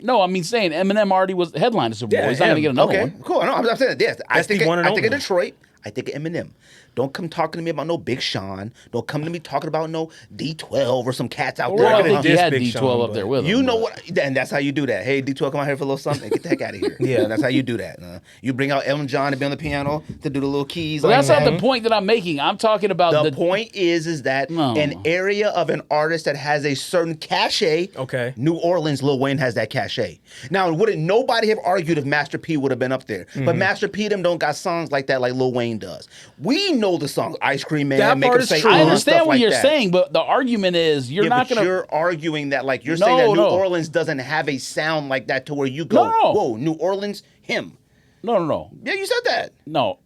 No, I mean saying Eminem already was headline the Super Bowl. Yeah, He's not going to get another Okay, one. cool. No, I'm saying yes. I That's think the one and I think of only. Detroit. I think of Eminem. Don't come talking to me about no Big Sean. Don't come to me talking about no D12 or some cats out Well, there. I gonna think he diss had Big D12 Sean, up there but- with him. You know but- what? And that's how you do that. Hey, D12, come out here for a little something. Get the heck out of here. Yeah. That's how you do that. You bring out Elton John to be on the piano to do the little keys. But like that's that. not the point that I'm making. I'm talking about The point is that No. an area of an artist that has a certain cachet. Okay. New Orleans, Lil Wayne has that cachet. Now, wouldn't nobody have argued if Master P would have been up there? But Master P them don't got songs like that like Lil Wayne does. We know the songs Ice Cream Man, That Make part Him is Say true. I and understand stuff what like you're that. saying, but the argument is you're Yeah, not but going to. you're arguing that like you're saying that New No. Orleans doesn't have a sound like that to where you go, No. whoa, New Orleans, him. No. Yeah, you said that. No.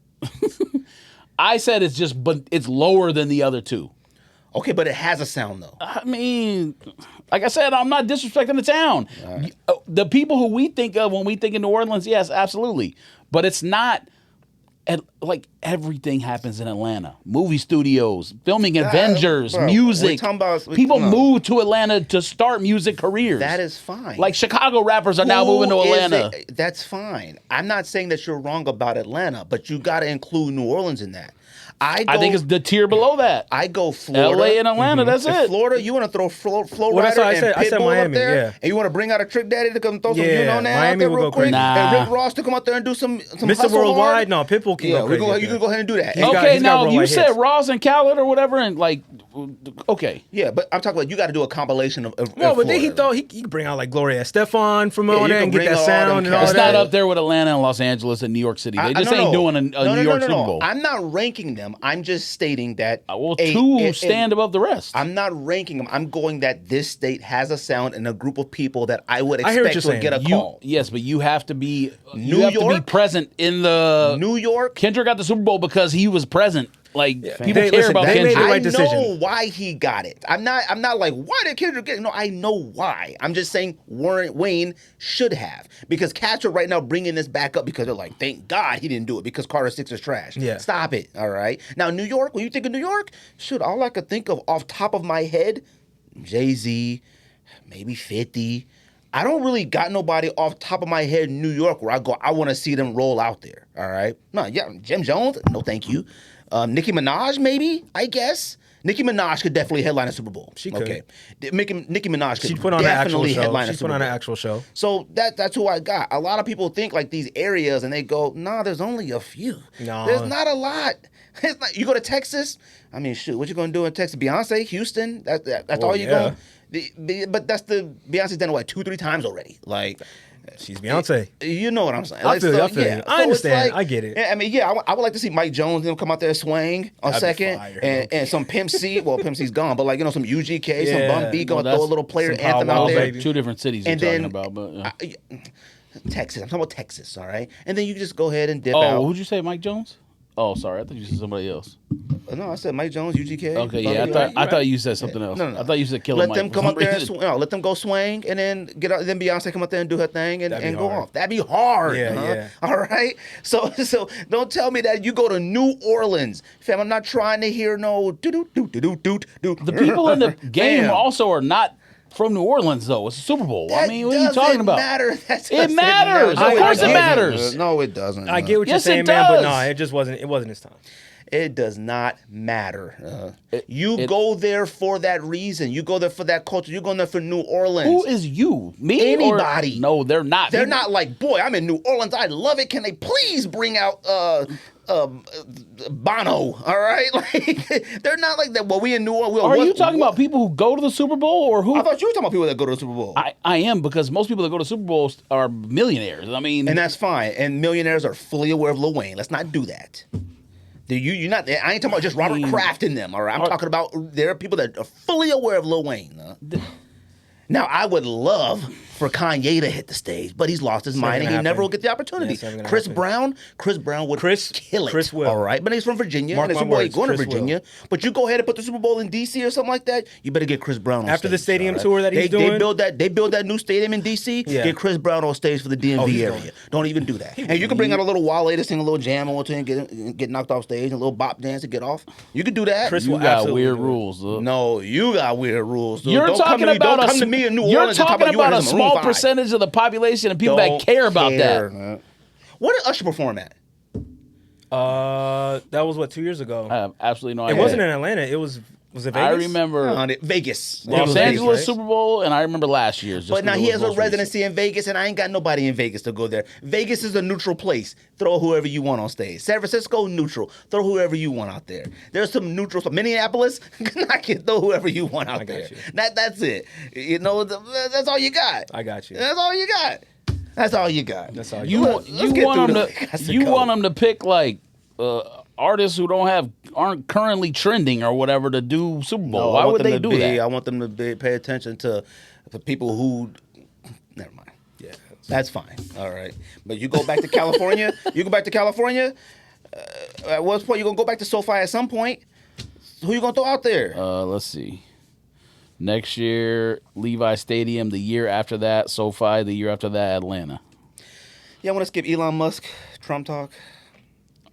I said it's just, but it's lower than the other two. Okay, but it has a sound though. I mean, like I said, I'm not disrespecting the town. The people who we think of when we think of New Orleans, yes, absolutely. But it's not like everything happens in Atlanta. Movie studios, filming Avengers, bro, music. we're talking about- People no. move to Atlanta to start music careers. That is fine. Like Chicago rappers are now Who moving to is Atlanta. it? That's fine. I'm not saying that you're wrong about Atlanta, but you got to include New Orleans in that. I think it's the tier below that. I go Florida. LA and Atlanta, that's In it. Florida, you want to throw Flo Well, that's Rida what I and said. I said Pitbull Miami, up there, yeah. and you want to bring out a Trick Daddy to come throw some, Yeah, you know, now out Miami there will real go quick, crazy. and Nah. Rick Ross to come out there and do some Mr. Hustle Worldwide, Hard. no, Pitbull can Yeah, go crazy. you can go ahead and do that. He's got- Okay, he's got now real you light said hits. Ross and Khaled or whatever, and like, okay. Yeah, but I'm talking about you got to do a compilation of. No, but then he Florida. thought he could bring out like Gloria Estefan from Yeah, all you that can and get bring that all them sound and all cats. It's that. not up there with Atlanta and Los Angeles and New York City. They just no, ain't no. doing a New York Super Bowl. I'm not ranking them. I'm just stating that. Well, two stand above the rest. I'm not ranking them. I'm going that this state has a sound and a group of people that I would I hear what expect you're would get a saying. call. Yes, but you have to be New you have to be York? present in the New York. Kendrick got the Super Bowl because he was present. Like people They- care listen, about they made Kendrick. the I right know decision. why he got it. I'm not like why did Kendrick get it? No, I know why. I'm just saying Wayne should have because cats are right now bringing this back up because they're like, thank God he didn't do it because Carter 6 is trash. Yeah. Stop it. All right. Now New York. When you think of New York, shoot, all I could think of off top of my head, Jay-Z, maybe 50. I don't really got nobody off top of my head in New York where I go, I want to see them roll out there. All right. No, yeah, Jim Jones, no thank you. Nicki Minaj, maybe, I guess. Nicki Minaj could definitely headline a Super Bowl. She could. Okay. Nicki Minaj could She'd put on an actual definitely show. headline a She'd Super put on an Bowl. actual show. So that's who I got. A lot of people think like these areas and they go, nah, there's only a few. No. There's not a lot. It's not, you go to Texas, I mean, shoot, what you gonna do in Texas? Beyonce, Houston, that's Well, all you yeah. going. But that's Beyonce's done it, what, 2-3 times already. Like, She's Beyonce. you know what I'm saying? I feel you, I feel you. I it's understand. I get it. I mean, yeah, I would like to see Mike Jones come out there swing on That'd be second, fire, and some Pimp C. Well, Pimp C's gone, but like some UGK, some Yeah. Bun B, Well, gonna throw a that's little player some anthem powwow, out there. baby. Two different cities And you're then talking about, but Texas. I'm talking about Texas, all right? And then you just go ahead and dip oh, out. who'd you say, Mike Jones? Oh, sorry. I thought you said somebody else. No, I said Mike Jones, UGK. Okay, yeah. I thought you said something else. No. I thought you said Killer Let Mike. them come up there and let them go swing, and then then Beyonce come up there and do her thing and go hard. off. That'd be hard. Yeah. All right. So don't tell me that you go to New Orleans, fam. I'm not trying to hear no do. The people in the game also are not from New Orleans, though. It's a Super Bowl. I mean, what are you talking about? It matters. Of course it matters. No, it doesn't. I get what you're Yes, saying, it man, but does. no, it wasn't his time. It does not matter. You go there for that reason. You go there for that culture. You go there for New Orleans. Who is you? Me? Anybody. No, they're not. They're not like, boy, I'm in New Orleans. I love it. Can they please bring out Bono? All right, like they're not like that. Well, we in New Orleans. Are you talking about people who go to the Super Bowl or who? I thought you were talking about people that go to the Super Bowl. I am, because most people that go to Super Bowls are millionaires. I mean, And that's fine. And millionaires are fully aware of Lil Wayne. Let's not do that. You're not. I ain't talking about just Robert Kraft in them. All right, I'm talking about there are people that are fully aware of Lil Wayne. Now, I would love for Kanye to hit the stage, but he's lost his mind and he never will get the opportunity. Chris Brown would kill it. Chris will. All right, but he's from Virginia. Mark and it's my your boy words, going to Chris Virginia. will. But you go ahead and put the Super Bowl in D.C. or something like that, you better get Chris Brown on After stage. the stadium all right? tour that he's doing? They build that new stadium in D.C., get Chris Brown on stage for the DMV area. Don't even do that. And you can bring out a little Wale to sing a little jam or two and get knocked off stage, and a little bop dance to get off. You can do that. Chris you will got absolutely weird do it. rules. Look. No, you got weird rules. Dude. You're Don't talking come to me, about don't come to me in New Orleans. You're and talk talking you about and a Maroon small 5. percentage of the population and people that care about that. Man. What did Usher perform at? That was 2 years ago. I have absolutely no It idea. wasn't in Atlanta. It was it Vegas? I remember Vegas. Los was Angeles Vegas, right? Super Bowl, and I remember last year's. just But now because he it has was a most recent. residency in Vegas, and I ain't got nobody in Vegas to go there. Vegas is a neutral place. Throw whoever you want on stage. San Francisco, neutral. Throw whoever you want out there. There's some neutral stuff. Minneapolis, I can throw whoever you want out there. you. That's it. You know, that's all you got. I got you. That's all you got. That's all you got. That's all You got. want them to pick like artists who aren't currently trending or whatever to do Super Bowl. No, Why I want would them they to do be, that? I want them to pay attention to the people who. Never mind. Yeah. That's fine. All right. But you go back to California. At what point you gonna go back to SoFi at some point? Who you gonna throw out there? Let's see. Next year, Levi Stadium. The year after that, SoFi. The year after that, Atlanta. Yeah, I want to skip Elon Musk, Trump talk.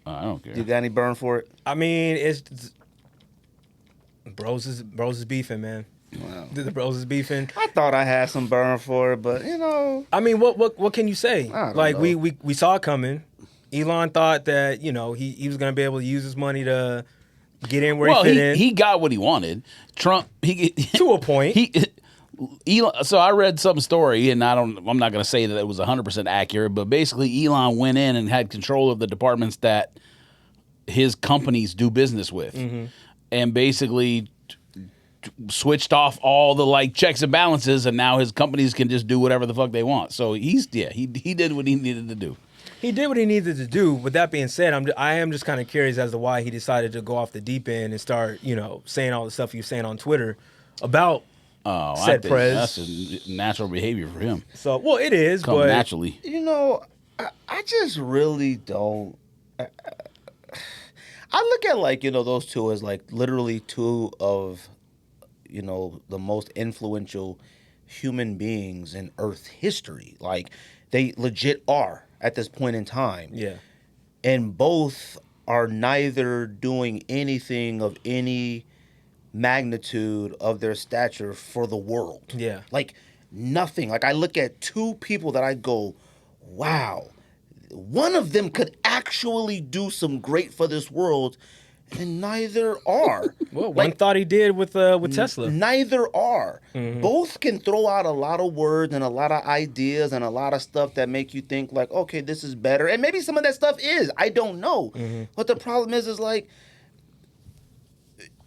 I don't care. You got any burn for it? I mean, it's bros is beefing, man. Wow. The bros is beefing. I thought I had some burn for it, but you know. I mean, what can you say? I don't Like know. we saw it coming. Elon thought that he was gonna be able to use his money to get in where he fit in. He got what he wanted. Trump, to a point. Elon, so I read some story, and I'm not going to say that it was 100% accurate, but basically Elon went in and had control of the departments that his companies do business with, and basically switched off all the checks and balances, and now his companies can just do whatever the fuck they want. So he did what he needed to do. He did what he needed to do. With that being said, I am just kind of curious as to why he decided to go off the deep end and start, saying all the stuff he was saying on Twitter about said Prez. That's a natural behavior for him. So, well, it is, Come but naturally. You know, I just really don't. I look at those two as literally two of the most influential human beings in Earth history. They legit are at this point in time. Yeah. And both are neither doing anything of any magnitude of their stature for the world. Yeah. Nothing. I look at two people that I go, wow, one of them could actually do some great for this world, and neither are. Well, one thought he did with Tesla. Neither are. Both can throw out a lot of words and a lot of ideas and a lot of stuff that make you think okay, this is better. And maybe some of that stuff is. I don't know. But the problem is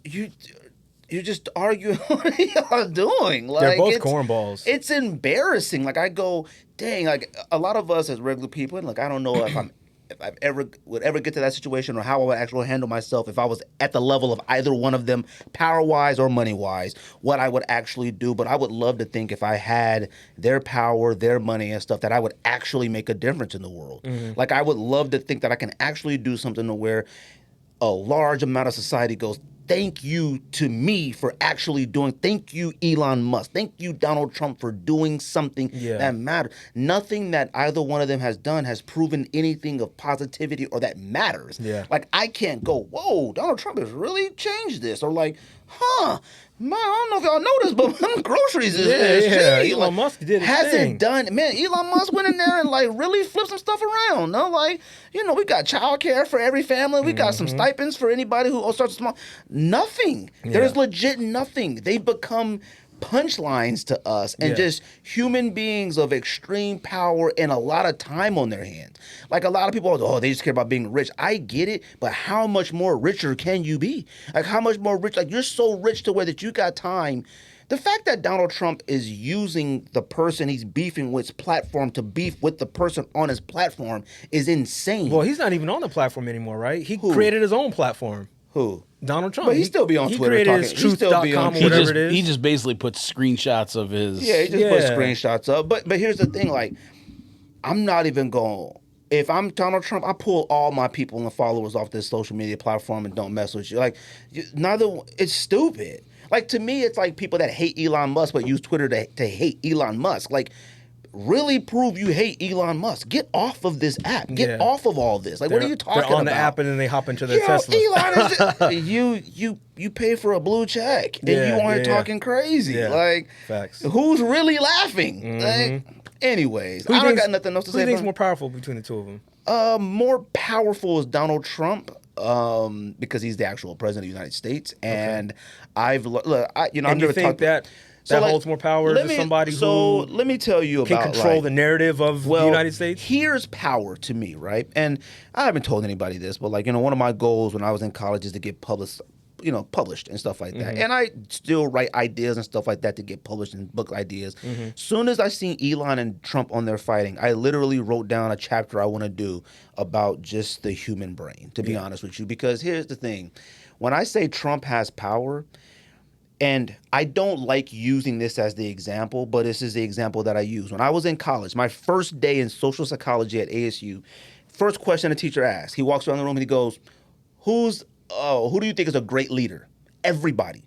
you're just arguing what y'all doing. They're both cornballs. It's embarrassing. I go, dang, a lot of us as regular people, and I don't know if I'm if I would ever get to that situation, or how I would actually handle myself if I was at the level of either one of them, power-wise or money-wise, what I would actually do. But I would love to think if I had their power, their money and stuff, that I would actually make a difference in the world. Like, I would love to think that I can actually do something to where a large amount of society goes, thank you to me for actually doing, thank you Elon Musk, thank you Donald Trump for doing something that matters. Nothing that either one of them has done has proven anything of positivity or that matters. Like, I can't go, whoa, Donald Trump has really changed this, or like, man, I don't know if y'all noticed, but groceries is cheap. Elon Musk did his thing. Done. Man, Elon Musk went in there and like really flipped some stuff around. No, like, you know, we got childcare for every family. We got some stipends for anybody who starts small. Nothing. There's legit nothing. They become punchlines to us and just human beings of extreme power and a lot of time on their hands. Like, a lot of people, oh, they just care about being rich. I get it, but how much more richer can you be? Like, how much more rich? Like, you're so rich to where that you got time. The fact that Donald Trump is using the person he's beefing with's platform to beef with the person on his platform is insane. Well, he's not even on the platform anymore, right? He created his own platform. Who? Donald Trump. But he still be on Twitter created talking. his He still be on truth.com or whatever it is. He just basically puts screenshots of his. Yeah, he just put screenshots up. But here's the thing, like, I'm not even going. If I'm Donald Trump, I pull all my people and followers off this social media platform and don't mess with you. Like, it's stupid. Like, to me, it's like people that hate Elon Musk but use Twitter to hate Elon Musk. Like, really prove you hate Elon Musk. Get off of this app. Get off of all this. Like, what are you talking about? They're on the app and then they hop into their Tesla. Elon is you pay for a blue check and you aren't talking crazy. Like, facts. Who's really laughing? Like, anyways, I don't got nothing else to say. Who do you think's more powerful between the two of them? More powerful is Donald Trump. Because he's the actual president of the United States, and I've I've never think that holds more power to somebody who let me tell you can about control the narrative of the United States. Here's power to me, right? And I haven't told anybody this, but like, one of my goals when I was in college is to get published and stuff like that. And I still write ideas and stuff like that to get published in book ideas. Soon as I seen Elon and Trump on there fighting, I literally wrote down a chapter I want to do about just the human brain, to be honest with you. Because here's the thing. When I say Trump has power, and I don't like using this as the example, but this is the example that I use. When I was in college, my first day in social psychology at ASU, first question a teacher asked, he walks around the room and he goes, who do you think is a great leader? Everybody.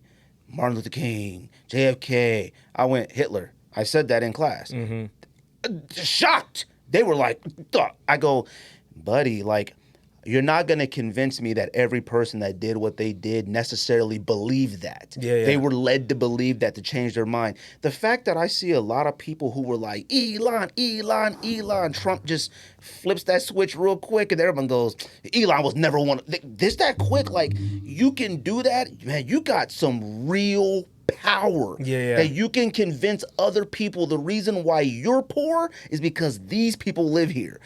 Martin Luther King, JFK. I went, Hitler. I said that in class. Shocked. They were like, duh. I go, buddy, like, you're not going to convince me that every person that did what they did necessarily believed that. They were led to believe that to change their mind. The fact that I see a lot of people who were like, Elon, Trump just flips that switch real quick and everyone goes, Elon was never one. This that quick, like, you can do that? Man, you got some real power that you can convince other people the reason why you're poor is because these people live here.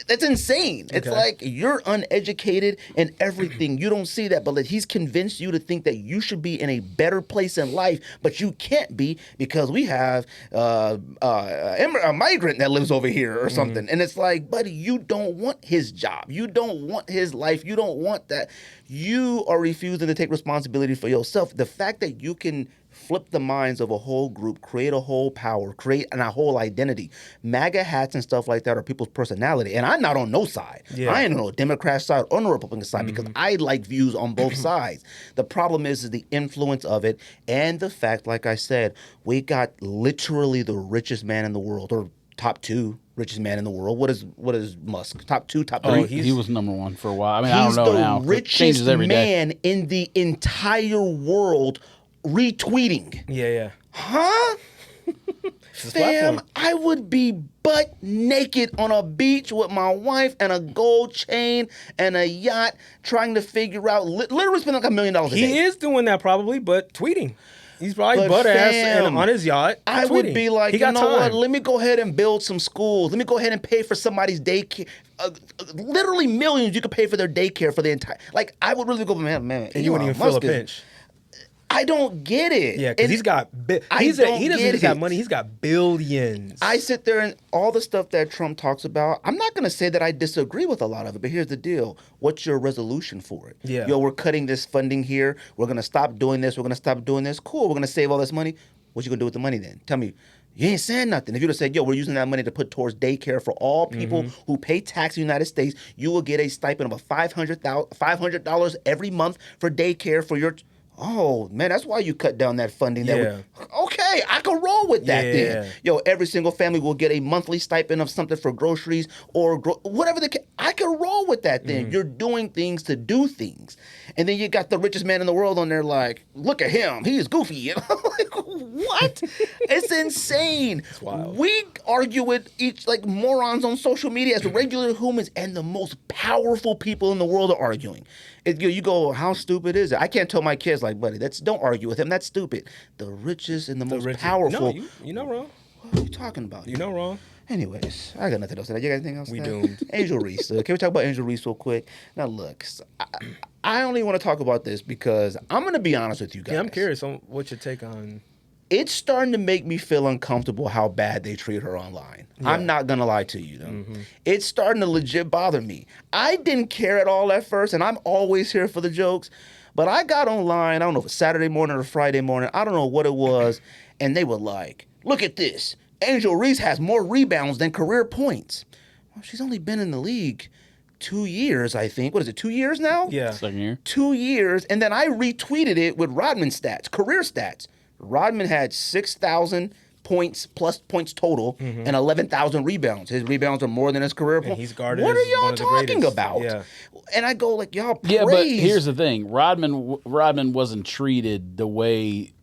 That's insane. It's like you're uneducated and everything. You don't see that, but like, he's convinced you to think that you should be in a better place in life, but you can't be because we have a migrant that lives over here or something. And it's like, buddy, you don't want his job. You don't want his life. You don't want that. You are refusing to take responsibility for yourself. The fact that you can flip the minds of a whole group, create a whole power, create a whole identity. MAGA hats and stuff like that are people's personality. And I'm not on no side. I ain't on no Democrat side or no Republican side because I like views on both sides. The problem is the influence of it and the fact, like I said, we got literally the richest man in the world, or top 2 richest man in the world. What is Musk? Top 2, top 3? Oh, he was number 1 for a while. I mean, I don't know now. He's the richest man in the entire world retweeting. Huh? Fam, I would be butt naked on a beach with my wife and a gold chain and a yacht trying to figure out, literally spending like $1 million a day. He is doing that probably, but tweeting. He's probably butt ass and on his yacht. I would be like, you know what? Let me go ahead and build some schools. Let me go ahead and pay for somebody's daycare. Literally millions you could pay for their daycare for the entire. Like, I would really go, man. And you wouldn't even feel a pinch. I don't get it. Yeah, because And he's got. He doesn't just have money. He's got billions. I sit there and all the stuff that Trump talks about, I'm not going to say that I disagree with a lot of it, but here's the deal. What's your resolution for it? Yeah. Yo, we're cutting this funding here. We're going to stop doing this. We're going to stop doing this. Cool. We're going to save all this money. What you going to do with the money then? Tell me. You ain't saying nothing. If you'd have said, yo, we're using that money to put towards daycare for all people who pay tax in the United States, you will get a stipend of $500 every month for daycare for your... Oh, man, that's why you cut down that funding. Okay, I can roll with that then. Yo, every single family will get a monthly stipend of something for groceries or whatever I can roll with that then. You're doing things to do things. And then you got the richest man in the world on there like, look at him, he's goofy. And I'm like, what? It's insane. It's wild. We argue with each like morons on social media as regular humans, and the most powerful people in the world are arguing. You go, how stupid is it? I can't tell my kids, like, buddy, don't argue with him. That's stupid. The richest and the most powerful. No, you're not wrong. What are you talking about? You're not wrong. Anyways, I got nothing else to say. You got anything else? We doomed. Angel Reese. Can we talk about Angel Reese real quick? Now, look, I only want to talk about this because I'm going to be honest with you guys. Yeah, I'm curious on what's your take on... It's starting to make me feel uncomfortable how bad they treat her online. Yeah. I'm not going to lie to you, though. It's starting to legit bother me. I didn't care at all at first, and I'm always here for the jokes. But I got online, I don't know if it's Saturday morning or Friday morning, I don't know what it was, and they were like, look at this. Angel Reese has more rebounds than career points. Well, she's only been in the league 2 years, I think. What is it, 2 years now? Yeah. Second year. 2 years, and then I retweeted it with Rodman stats, career stats. Rodman had 6,000 points plus points total and 11,000 rebounds. His rebounds are more than his career points. He's guarded. What are one y'all of the talking greatest. about? Yeah. And I go like, y'all praise. Yeah, but here's the thing: Rodman wasn't treated the way.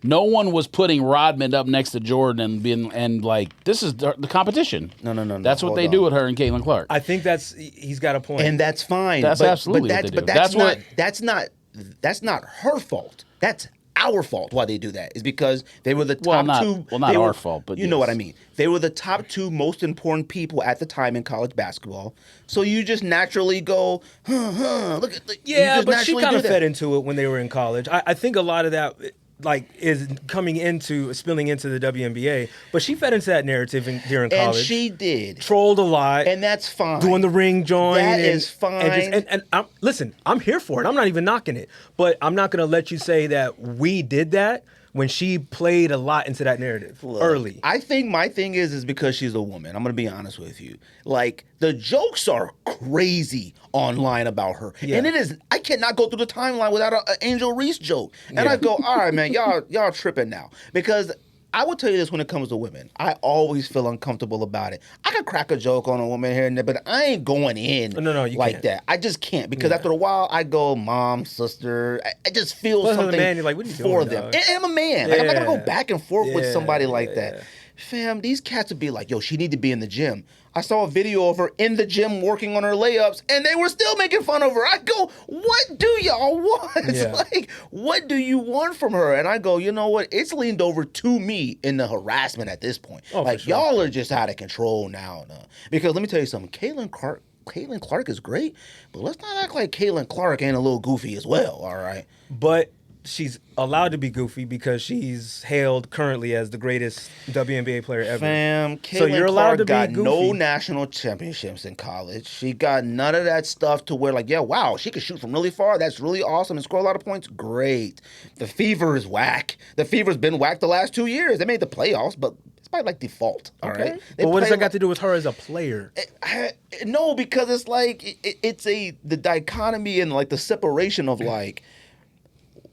No one was putting Rodman up next to Jordan and being like, this is the competition. No. That's what they do with her and Kaitlin Clark. I think he's got a point, and that's fine. That's absolutely what they do. But that's not her fault. That's our fault why they do that is because they were the top two. Well, not our fault, but you know what I mean. They were the top two most important people at the time in college basketball. So you just naturally go, look at yeah, but she kind of fed into it when they were in college. I think a lot of that is spilling into the WNBA, but she fed into that narrative during college. And she did. Trolled a lot. And that's fine. Doing the ring join. That is fine. And listen, I'm here for it. I'm not even knocking it. But I'm not going to let you say that we did that when she played a lot into that narrative early. I think my thing is because she's a woman. I'm going to be honest with you. Like, the jokes are crazy online about her. Yeah. And it is, I cannot go through the timeline without an Angel Reese joke. And I go, all right, man, y'all tripping now. Because I will tell you this when it comes to women. I always feel uncomfortable about it. I can crack a joke on a woman here and there, but I ain't going in you like can't. that. I just can't because after a while, I go, mom, sister. I just feel something man, you're like, what are you for doing, them. dog? And I'm a man. Like, I'm not going to go back and forth with somebody like that. Fam, these cats would be like, yo, she need to be in the gym. I saw a video of her in the gym working on her layups, and they were still making fun of her. I go, what do y'all want? Yeah. Like, what do you want from her? And I go, you know what? It's leaned over to me in the harassment at this point. Oh, like, for sure. y'all are just out of control now. Because let me tell you something. Kaitlin Clark is great, but let's not act like Kaitlin Clark ain't a little goofy as well, all right? But she's allowed to be goofy because she's hailed currently as the greatest WNBA player ever. Fam, So you're Kaitlin allowed Clark to be got goofy. no national championships in college. She got none of that stuff to where like, yeah, wow, she can shoot from really far. That's really awesome and score a lot of points. Great. The Fever is whack. The Fever's been whack the last 2 years. They made the playoffs, but it's by like default. All right. But what does that got to do with her as a player? No, because it's like it's the dichotomy and like the separation of like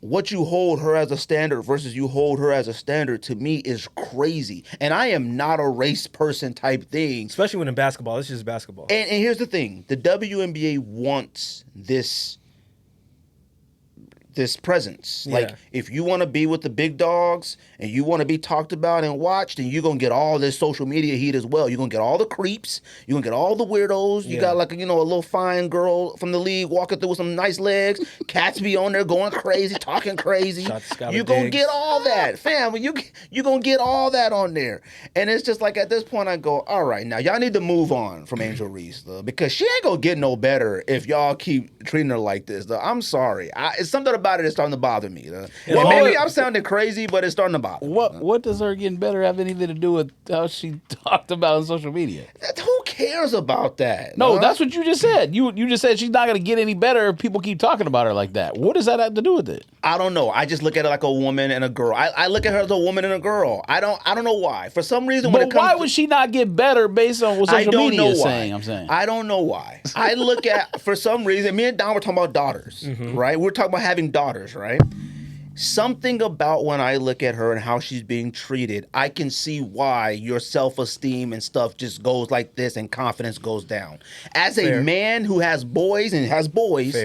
what you hold her as a standard versus you hold her as a standard to me is crazy. And I am not a race person type thing. Especially when in basketball. It's just basketball. And here's the thing. The WNBA wants this presence. Yeah. Like, if you want to be with the big dogs and you want to be talked about and watched, then you're going to get all this social media heat as well. You're going to get all the creeps. You're going to get all the weirdos. You got like, a little fine girl from the league walking through with some nice legs. Cats be on there going crazy, talking crazy. You're going to get all that. Fam, you're going to get all that on there. And it's just like at this point I go, all right, now y'all need to move on from Angel Reese, though, because she ain't going to get no better if y'all keep treating her like this, though. I'm sorry. It's something about it is starting to bother me. Well, Maybe I'm sounding crazy, but it's starting to bother me. What does her getting better have anything to do with how she talked about on social media? Who cares about that? No, huh? that's what you just said. You just said she's not going to get any better if people keep talking about her like that. What does that have to do with it? I don't know. I just look at it like a woman and a girl. I look at her as a woman and a girl. I don't know why. For some reason, when But it comes why would she not get better based on what social media is why. saying? I'm saying. I don't know why. I look at, for some reason, me and Don were talking about daughters, right? We're talking about having daughters, right? Something about when I look at her and how she's being treated, I can see why your self-esteem and stuff just goes like this and confidence goes down. As a man who has boys and has boys,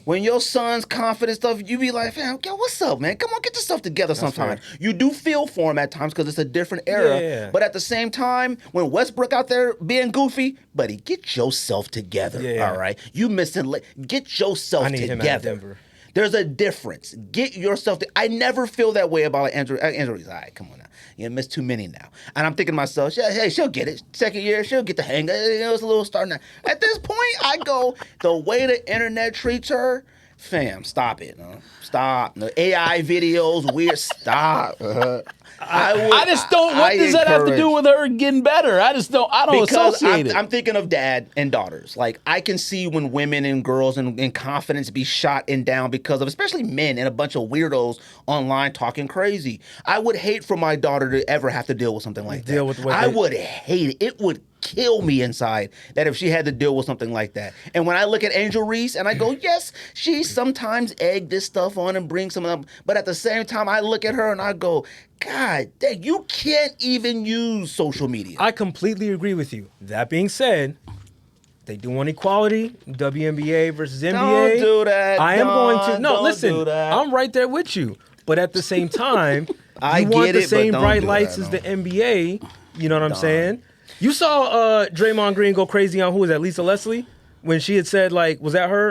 when your son's confident stuff, you be like, fam, yo, what's up, man? Come on, get yourself together sometimes. You do feel for him at times because it's a different era. But at the same time, when Westbrook out there being goofy, buddy, get yourself together, all right? You missing, get yourself together. Him out of Denver. There's a difference. Get yourself. I never feel that way about like Andrew. Andrew's all right. Come on now. You missed too many now. And I'm thinking to myself, hey, she'll get it. Second year, she'll get the hang. It's a little start now. At this point, I go the way the internet treats her. Fam, stop it. Stop. The AI videos, weird. Stop. I just don't. What does that have to do with her getting better? I don't associate it. I'm thinking of dad and daughters. Like, I can see when women and girls and confidence be shot and down because of, especially men and a bunch of weirdos online talking crazy. I would hate for my daughter to ever have to deal with something like that. I would hate it. It would kill me inside that if she had to deal with something like that. And when I look at Angel Reese and I go, yes, she sometimes egg this stuff on and bring some of them, but at the same time I look at her and I go, God dang, you can't even use social media. I completely agree with you. That being said, they do want equality, WNBA versus NBA. Don't do that. I am going to. No, don't listen, do that. I'm right there with you. But at the same time, I you want get the it, but same don't bright do lights that, as the NBA. You know what I'm saying? You saw Draymond Green go crazy on, who was that, Lisa Leslie? When she had said, like, was that her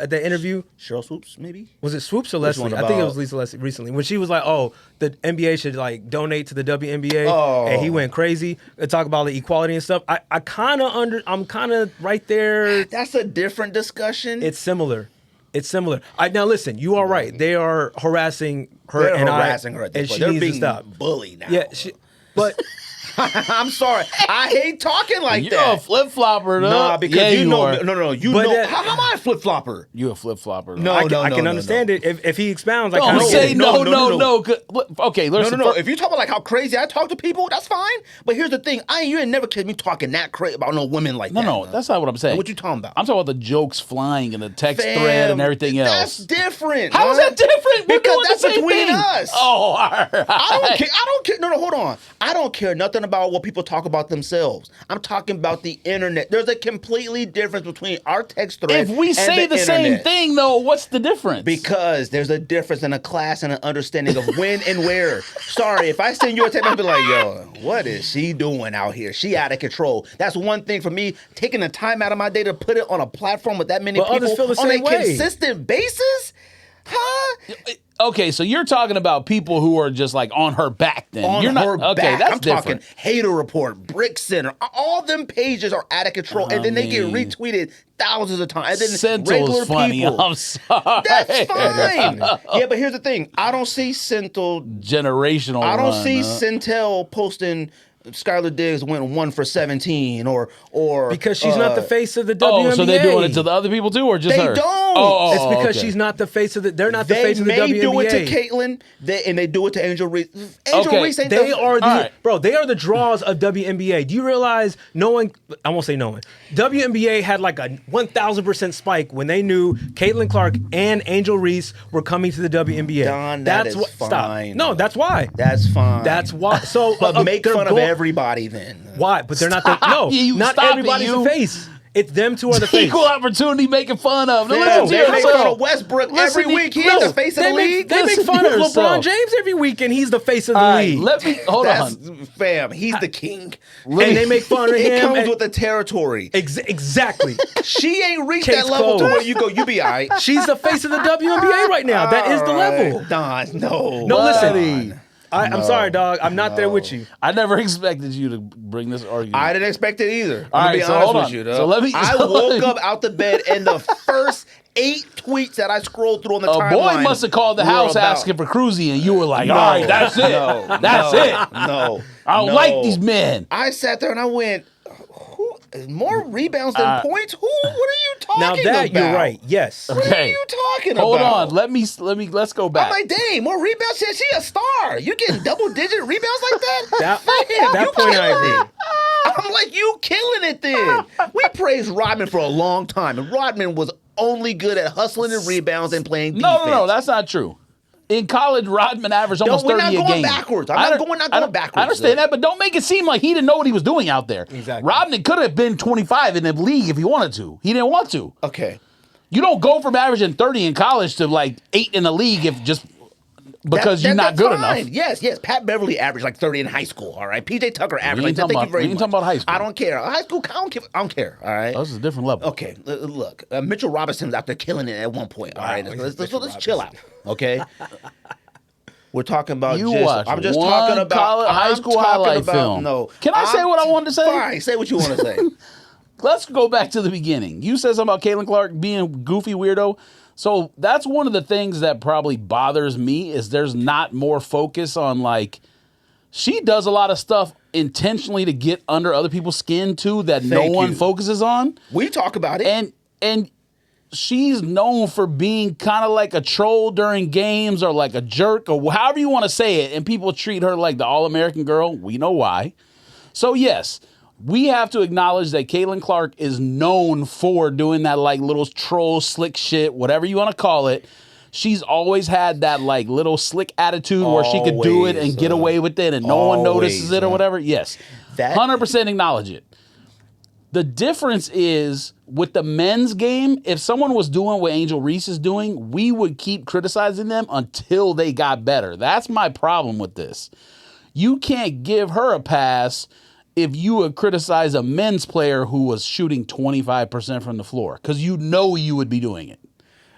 at that interview? Cheryl Swoops, maybe? Was it Swoops or Leslie? I think it was Lisa Leslie recently. When she was like, oh, the NBA should, like, donate to the WNBA. And he went crazy. Talk about the equality and stuff. I'm kind of right there. That's a different discussion. It's similar. Now, listen, you are right. They are harassing her. They're harassing her at this and point. she They're needs being to stop. bullied now. Yeah, but... I'm sorry. I hate talking like You're that. a flip flopper, though. Nah, because yeah, you know. are. No. You But know. How am I a flip flopper? You a flip flopper. No, I can understand it. If he expounds, I kind Don't of say No. no. Okay, listen. No. If you talk about like how crazy I talk to people, that's fine. But here's the thing: you ain't never catch me talking that crazy about no women like that. No, that's not what I'm saying. What you talking about? I'm talking about the jokes flying and the text thread and everything else. That's different. How is that different? We're Because doing that's the same between thing. us. Oh, all right. I don't care. No, hold on. I don't care nothing about what people talk about themselves. I'm talking about the internet. There's a completely difference between our text thread If we and say the same internet. thing, though, what's the difference? Because there's a difference in a class and an understanding of when and where. Sorry, if I send you a text, I'll be like, yo, what is she doing out here? She out of control. That's one thing for me, taking the time out of my day to put it on a platform with that many But others people feel the on a same way. consistent basis? Huh? Okay, so you're talking about people who are just like on her back then. On you're her not, back. Okay, that's I'm different. talking Hater Report, Brick Center. All them pages are out of control, and then they get retweeted thousands of times. And then regular Centil's funny. people. I'm sorry. That's fine. Yeah, but here's the thing. I don't see Centil. Generational. I don't run, see huh? Centel posting Skylar Diggs went 1 for 17 or because she's not the face of the WNBA. Oh, so they're doing it to the other people too, or just They her? don't. Oh, It's because okay. she's not the face of the. They're not the They face of the WNBA. may do it to Kaitlin, and they do it to Angel Reese. Angel Okay, Reese ain't They the, are the right. bro. They are the draws of WNBA. Do you realize? No one. I won't say no one. WNBA had like a 1,000% spike when they knew Kaitlin Clark and Angel Reese were coming to the WNBA. Don, that's what. fine. Stop. No, that's why. That's fine. That's why. So, But make they're fun of go- everybody then. Why? But they're not the. No, You not stop it, everybody's you. the face. It's them two are the face. Equal opportunity making fun of. Now, Yeah, listen to they make fun yourself. of Westbrook Listen every to- week. He ain't the face of the league. They make Listen fun to of yourself. LeBron James every week, and he's the face of the All right, league. let me hold That's on. fam. He's the king. and they make fun of him. It comes and- with the territory. Exactly. She ain't reached Case that level to closed. where you go. You be all right. She's the face of the WNBA right now. That is the level. Don, no. No, listen. Buddy. I'm sorry, dog. I'm not there with you. I never expected you to bring this argument. I didn't expect it either. All I'm right, gonna be so honest hold with on. you, though. So let me- I so let woke me- up out the bed and the first 8 tweets that I scrolled through on the A timeline. boy must have called the were house about- asking for Cruzy, and you were like, all right, that's it. That's it. No. I don't like these men. I sat there and I went, more rebounds than points? What are you talking Now about? that you're right. Yes. What are you talking about? Hold on. Let's go back. I'm like, dang, more rebounds? She a star. You getting double-digit rebounds like that? That point I agree. I'm like, you killing it then. We praised Rodman for a long time, and Rodman was only good at hustling and rebounds and playing defense. No, that's not true. In college, Rodman averaged almost 30 a game. We're not going backwards. I'm not going backwards. I understand that, but don't make it seem like he didn't know what he was doing out there. Exactly. Rodman could have been 25 in the league if he wanted to. He didn't want to. Okay. You don't go from averaging 30 in college to like 8 in the league if just because you're not good fine. enough. Yes. Pat Beverly averaged like 30 in high school, all right? PJ Tucker averaged like that. We Thank you very ain't much. talking about high school. I don't care. High school, I don't care, all right? This is a different level. Okay, look, Mitchell Robinson's out there killing it at one point, all right? Let's chill out, okay? We're talking about I'm just talking about high school highlight film. No. Can I say what I wanted to say? Fine, say what you want to say. Let's go back to the beginning. You said something about Kaitlin Clark being a goofy weirdo. So that's one of the things that probably bothers me is there's not more focus on like she does a lot of stuff intentionally to get under other people's skin too that no one focuses on. We talk about it. And she's known for being kind of like a troll during games or like a jerk or however you want to say it. And people treat her like the All-American girl. We know why. So yes, we have to acknowledge that Kaitlin Clark is known for doing that like little troll slick shit, whatever you want to call it. She's always had that like little slick attitude where she could do it and get away with it and no one notices it or whatever. Yes, 100% acknowledge it. The difference is with the men's game, if someone was doing what Angel Reese is doing, we would keep criticizing them until they got better. That's my problem with this. You can't give her a pass if you would criticize a men's player who was shooting 25% from the floor, because you know you would be doing it.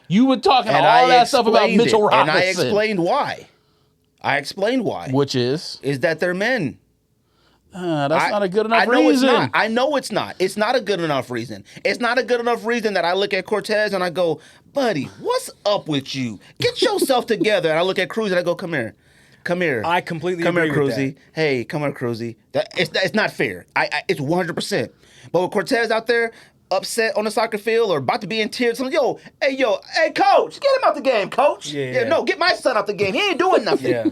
You would talk all that stuff about Mitchell Robinson. And I explained why. Which is that they're men. That's not a good enough reason. I know it's not. It's not a good enough reason. It's not a good enough reason that I look at Cortez and I go, buddy, what's up with you? Get yourself together. And I look at Cruz and I go, come here. I completely come agree here, with Cruzy. that. Hey, come here, Cruzy. It's not fair. It's 100%. But with Cortez out there, upset on the soccer field or about to be in tears, hey, coach, get him out the game, coach. Yeah. No, get my son out the game. He ain't doing nothing. Yeah.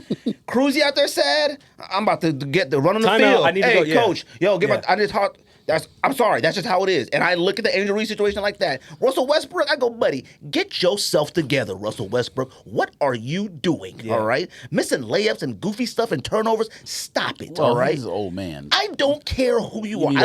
Cruzy out there sad. I'm about to get the run on the Time field. out. I need to go. Yeah. Coach, I just talk. I'm sorry. That's just how it is. And I look at the Angel Reese situation like that. Russell Westbrook, I go, buddy, get yourself together, Russell Westbrook. What are you doing? Yeah. All right, missing layups and goofy stuff and turnovers. Stop it. All right, he's an old man. I don't care who you are. I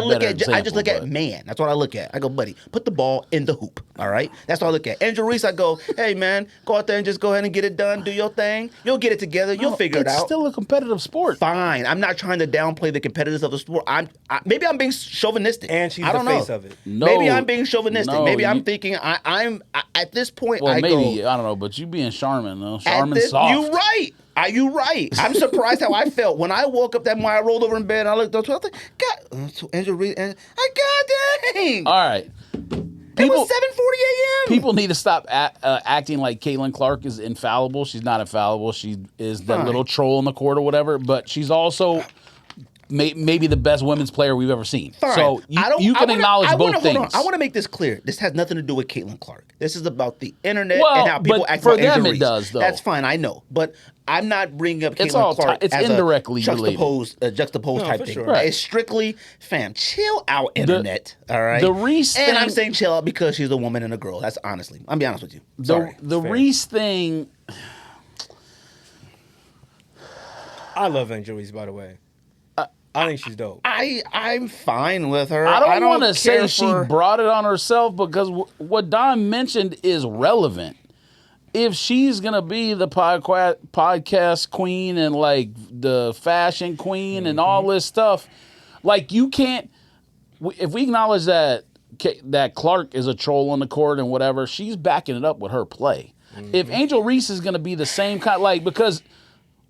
just look at man. That's what I look at. I go, buddy, put the ball in the hoop. All right, that's what I look at. Angel Reese, I go, hey man, go out there and just go ahead and get it done. Do your thing. You'll get it together. You'll figure it out. It's still a competitive sport. Fine. I'm not trying to downplay the competitiveness of the sport. Maybe I'm being chauvinistic. And she's the face of it. No, maybe I'm being chauvinistic. no, maybe I'm thinking I'm at this point. Well, I don't know, but you being Charmin though. Charmin's soft. You right. You right. I'm surprised how I felt when I woke up that morning. I rolled over in bed and I looked up. I was like, God, Angel Reese. God dang. All right. It was 7:40 a.m. People need to stop acting like Kaitlin Clark is infallible. She's not infallible. She is that little troll in the court or whatever. But she's also maybe the best women's player we've ever seen. Fine. So you can acknowledge both things. I want to make this clear. This has nothing to do with Kaitlin Clark. This is about the internet and how people act for about them Angel it Reese. does, though. That's fine. I know. But I'm not bringing up It's Kaitlin Clark it's as indirectly a juxtaposed type for thing. sure. Right. It's strictly, fam, chill out, internet. All right? The Reese and thing, I'm saying chill out because she's a woman and a girl. That's honestly. I'll be honest with you. Sorry. The Reese thing. I love Angel Reese, by the way. I think she's dope. I'm fine with her. I don't want to say care she for- brought it on herself because what Don mentioned is relevant. If she's going to be the podcast queen and like the fashion queen and all this stuff, like you can't, if we acknowledge that Clark is a troll on the court and whatever, she's backing it up with her play. If Angel Reese is going to be the same kind, like, because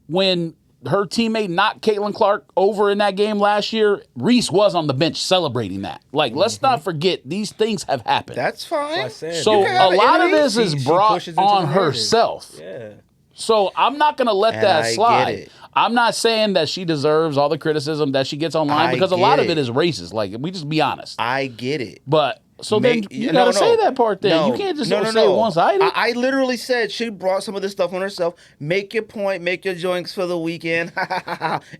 when her teammate knocked Kaitlin Clark over in that game last year, Reese was on the bench celebrating that. Like, let's not forget, these things have happened. That's fine. So a lot of this is brought on herself. Yeah. So I'm not going to let that I slide. get it. I'm not saying that she deserves all the criticism that she gets online because a lot of it is racist. Like, we just be honest. I get it. But then you got to say that part then. You can't just say it one-sided. I literally said she brought some of this stuff on herself. Make your point, make your joints for the weekend,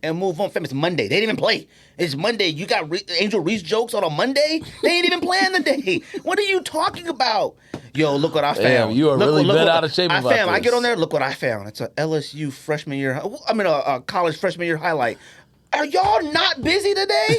and move on. Fam, it's Monday. They didn't even play. It's Monday. You got Angel Reese jokes on a Monday? They ain't even playing the day. What are you talking about? Yo, look what I found. Damn, you are really bent out of shape about this. I get on there, look what I found. It's a LSU freshman year, a college freshman year highlight. Are y'all not busy today?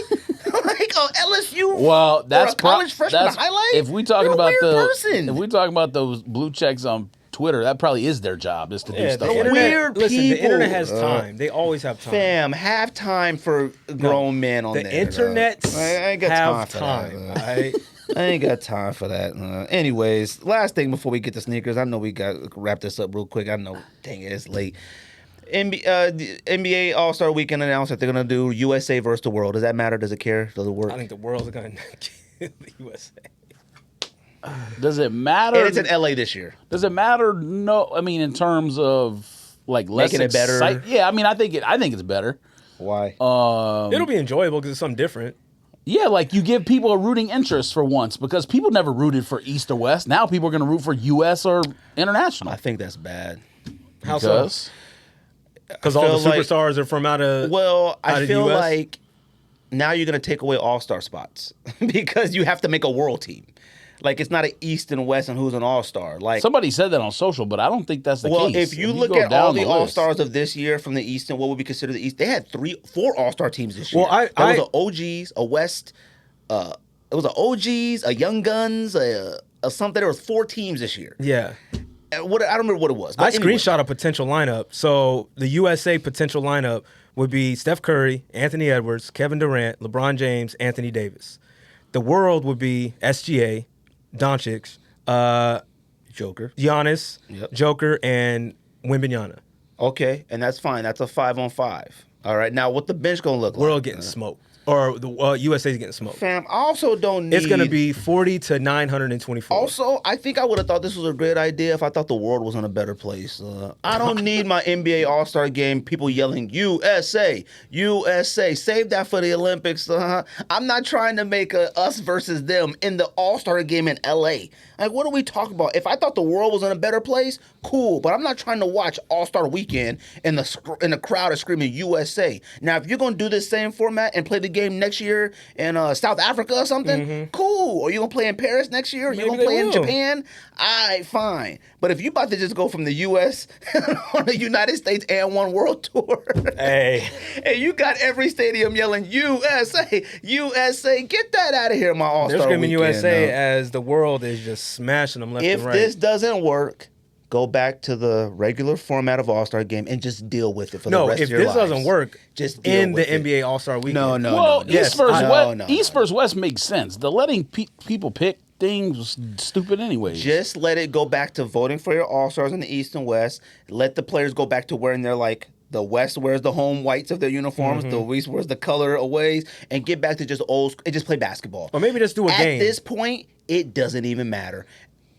Like LSU or a college freshman highlight? If we talking You're a about weird person. if we talking about those blue checks on Twitter, that probably is their job, is to do stuff like that. Weird Listen, the people. internet has time. They always have time. Fam, have time for grown men on there. The internets I ain't got have time for that. time. All right? I ain't got time for that. Anyways, last thing before we get to sneakers, I know we got to wrap this up real quick. I know, dang it, it's late. The NBA All-Star Weekend announced that they're going to do USA versus the world. Does that matter? Does it care? Does it work? I think the world's going to kill the USA. Does it matter? And it's in LA this year. Does it matter? No, I mean in terms of like less making it better. Yeah, I mean I think it's better. Why? It'll be enjoyable because it's something different. Yeah, like you give people a rooting interest for once because people never rooted for East or West. Now people are going to root for U.S. or international. I think that's bad. How so? Because all the superstars are from out of I feel US? like now you're going to take away all-star spots because you have to make a world team. Like, it's not an East and West and who's an all-star. Like, somebody said that on social, but I don't think that's the case. Well, if you look at all the all-stars of this year from the East and what would be considered the East, they had 4 all-star teams this year. Well, there was an OGs, a West, it was an OGs, a Young Guns, a something. There was 4 teams this year. Yeah. I don't remember what it was. I screenshot a potential lineup. So the USA potential lineup would be Steph Curry, Anthony Edwards, Kevin Durant, LeBron James, Anthony Davis. The world would be SGA, Doncic, Joker, Giannis, Joker, and Wembanyama. Okay, and that's fine. That's a 5-on-5. All right, now what the bench gonna look like? World getting smoked. Or the USA's getting smoked. Fam, I also don't need... It's going to be 40 to 924. Also, I think I would have thought this was a great idea if I thought the world was in a better place. I don't need my NBA All-Star game, people yelling, USA, USA. Save that for the Olympics. I'm not trying to make a us versus them in the All-Star game in LA. Like, what are we talking about? If I thought the world was in a better place, cool. But I'm not trying to watch All-Star Weekend and the crowd is screaming USA. Now, if you're going to do this same format and play the game next year in South Africa or something, cool. Or you going to play in Paris next year? Or you going to play in Japan? All right, fine. But if you about to just go from the U.S. on the United States and One World Tour, hey, and you got every stadium yelling USA, USA, get that out of here, my All-Star They're screaming weekend, USA as the world is just smashing them left and right. If this doesn't work, go back to the regular format of All-Star game and just deal with it for the rest of your lives. No, if this doesn't work, just in the NBA All-Star weekend. No. East versus West makes sense. The letting people pick things was stupid anyways. Just let it go back to voting for your All-Stars in the East and West. Let the players go back to wearing their, like, the West wears the home whites of their uniforms. The East wears the color aways. And get back to just old school and just play basketball. Or maybe just do a game. At this point, it doesn't even matter.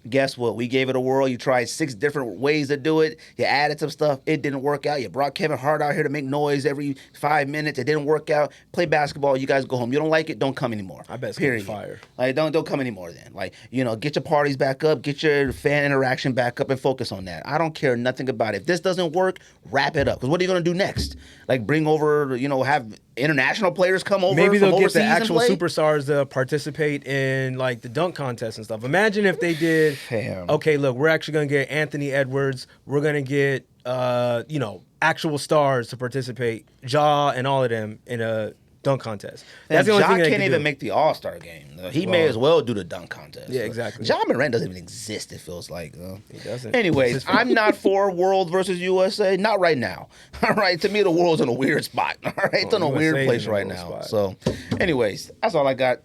Guess what? We gave it a whirl. You tried 6 different ways to do it. You added some stuff. It didn't work out. You brought Kevin Hart out here to make noise every 5 minutes. It didn't work out. Play basketball. You guys go home. You don't like it? Don't come anymore. I bet it's gonna be fire. Like, don't come anymore then. Like, get your parties back up. Get your fan interaction back up and focus on that. I don't care nothing about it. If this doesn't work, wrap it up. Because what are you going to do next? Like, bring over, have international players come over. Maybe they'll from get the overseas actual and play? superstars to participate in like the dunk contest and stuff. Imagine if they did. Fam. Okay, look, we're actually gonna get Anthony Edwards. We're gonna get actual stars to participate. Ja and all of them in a dunk contest. That's the only thing they can't can even do. make the All-Star game. He may as well do the dunk contest. Yeah, exactly. Ja Morant doesn't even exist, it feels like. He doesn't. Anyways, I'm not for world versus USA. Not right now. All right? To me, the world's in a weird spot. All right? It's in a weird place right now. So, anyways, that's all I got.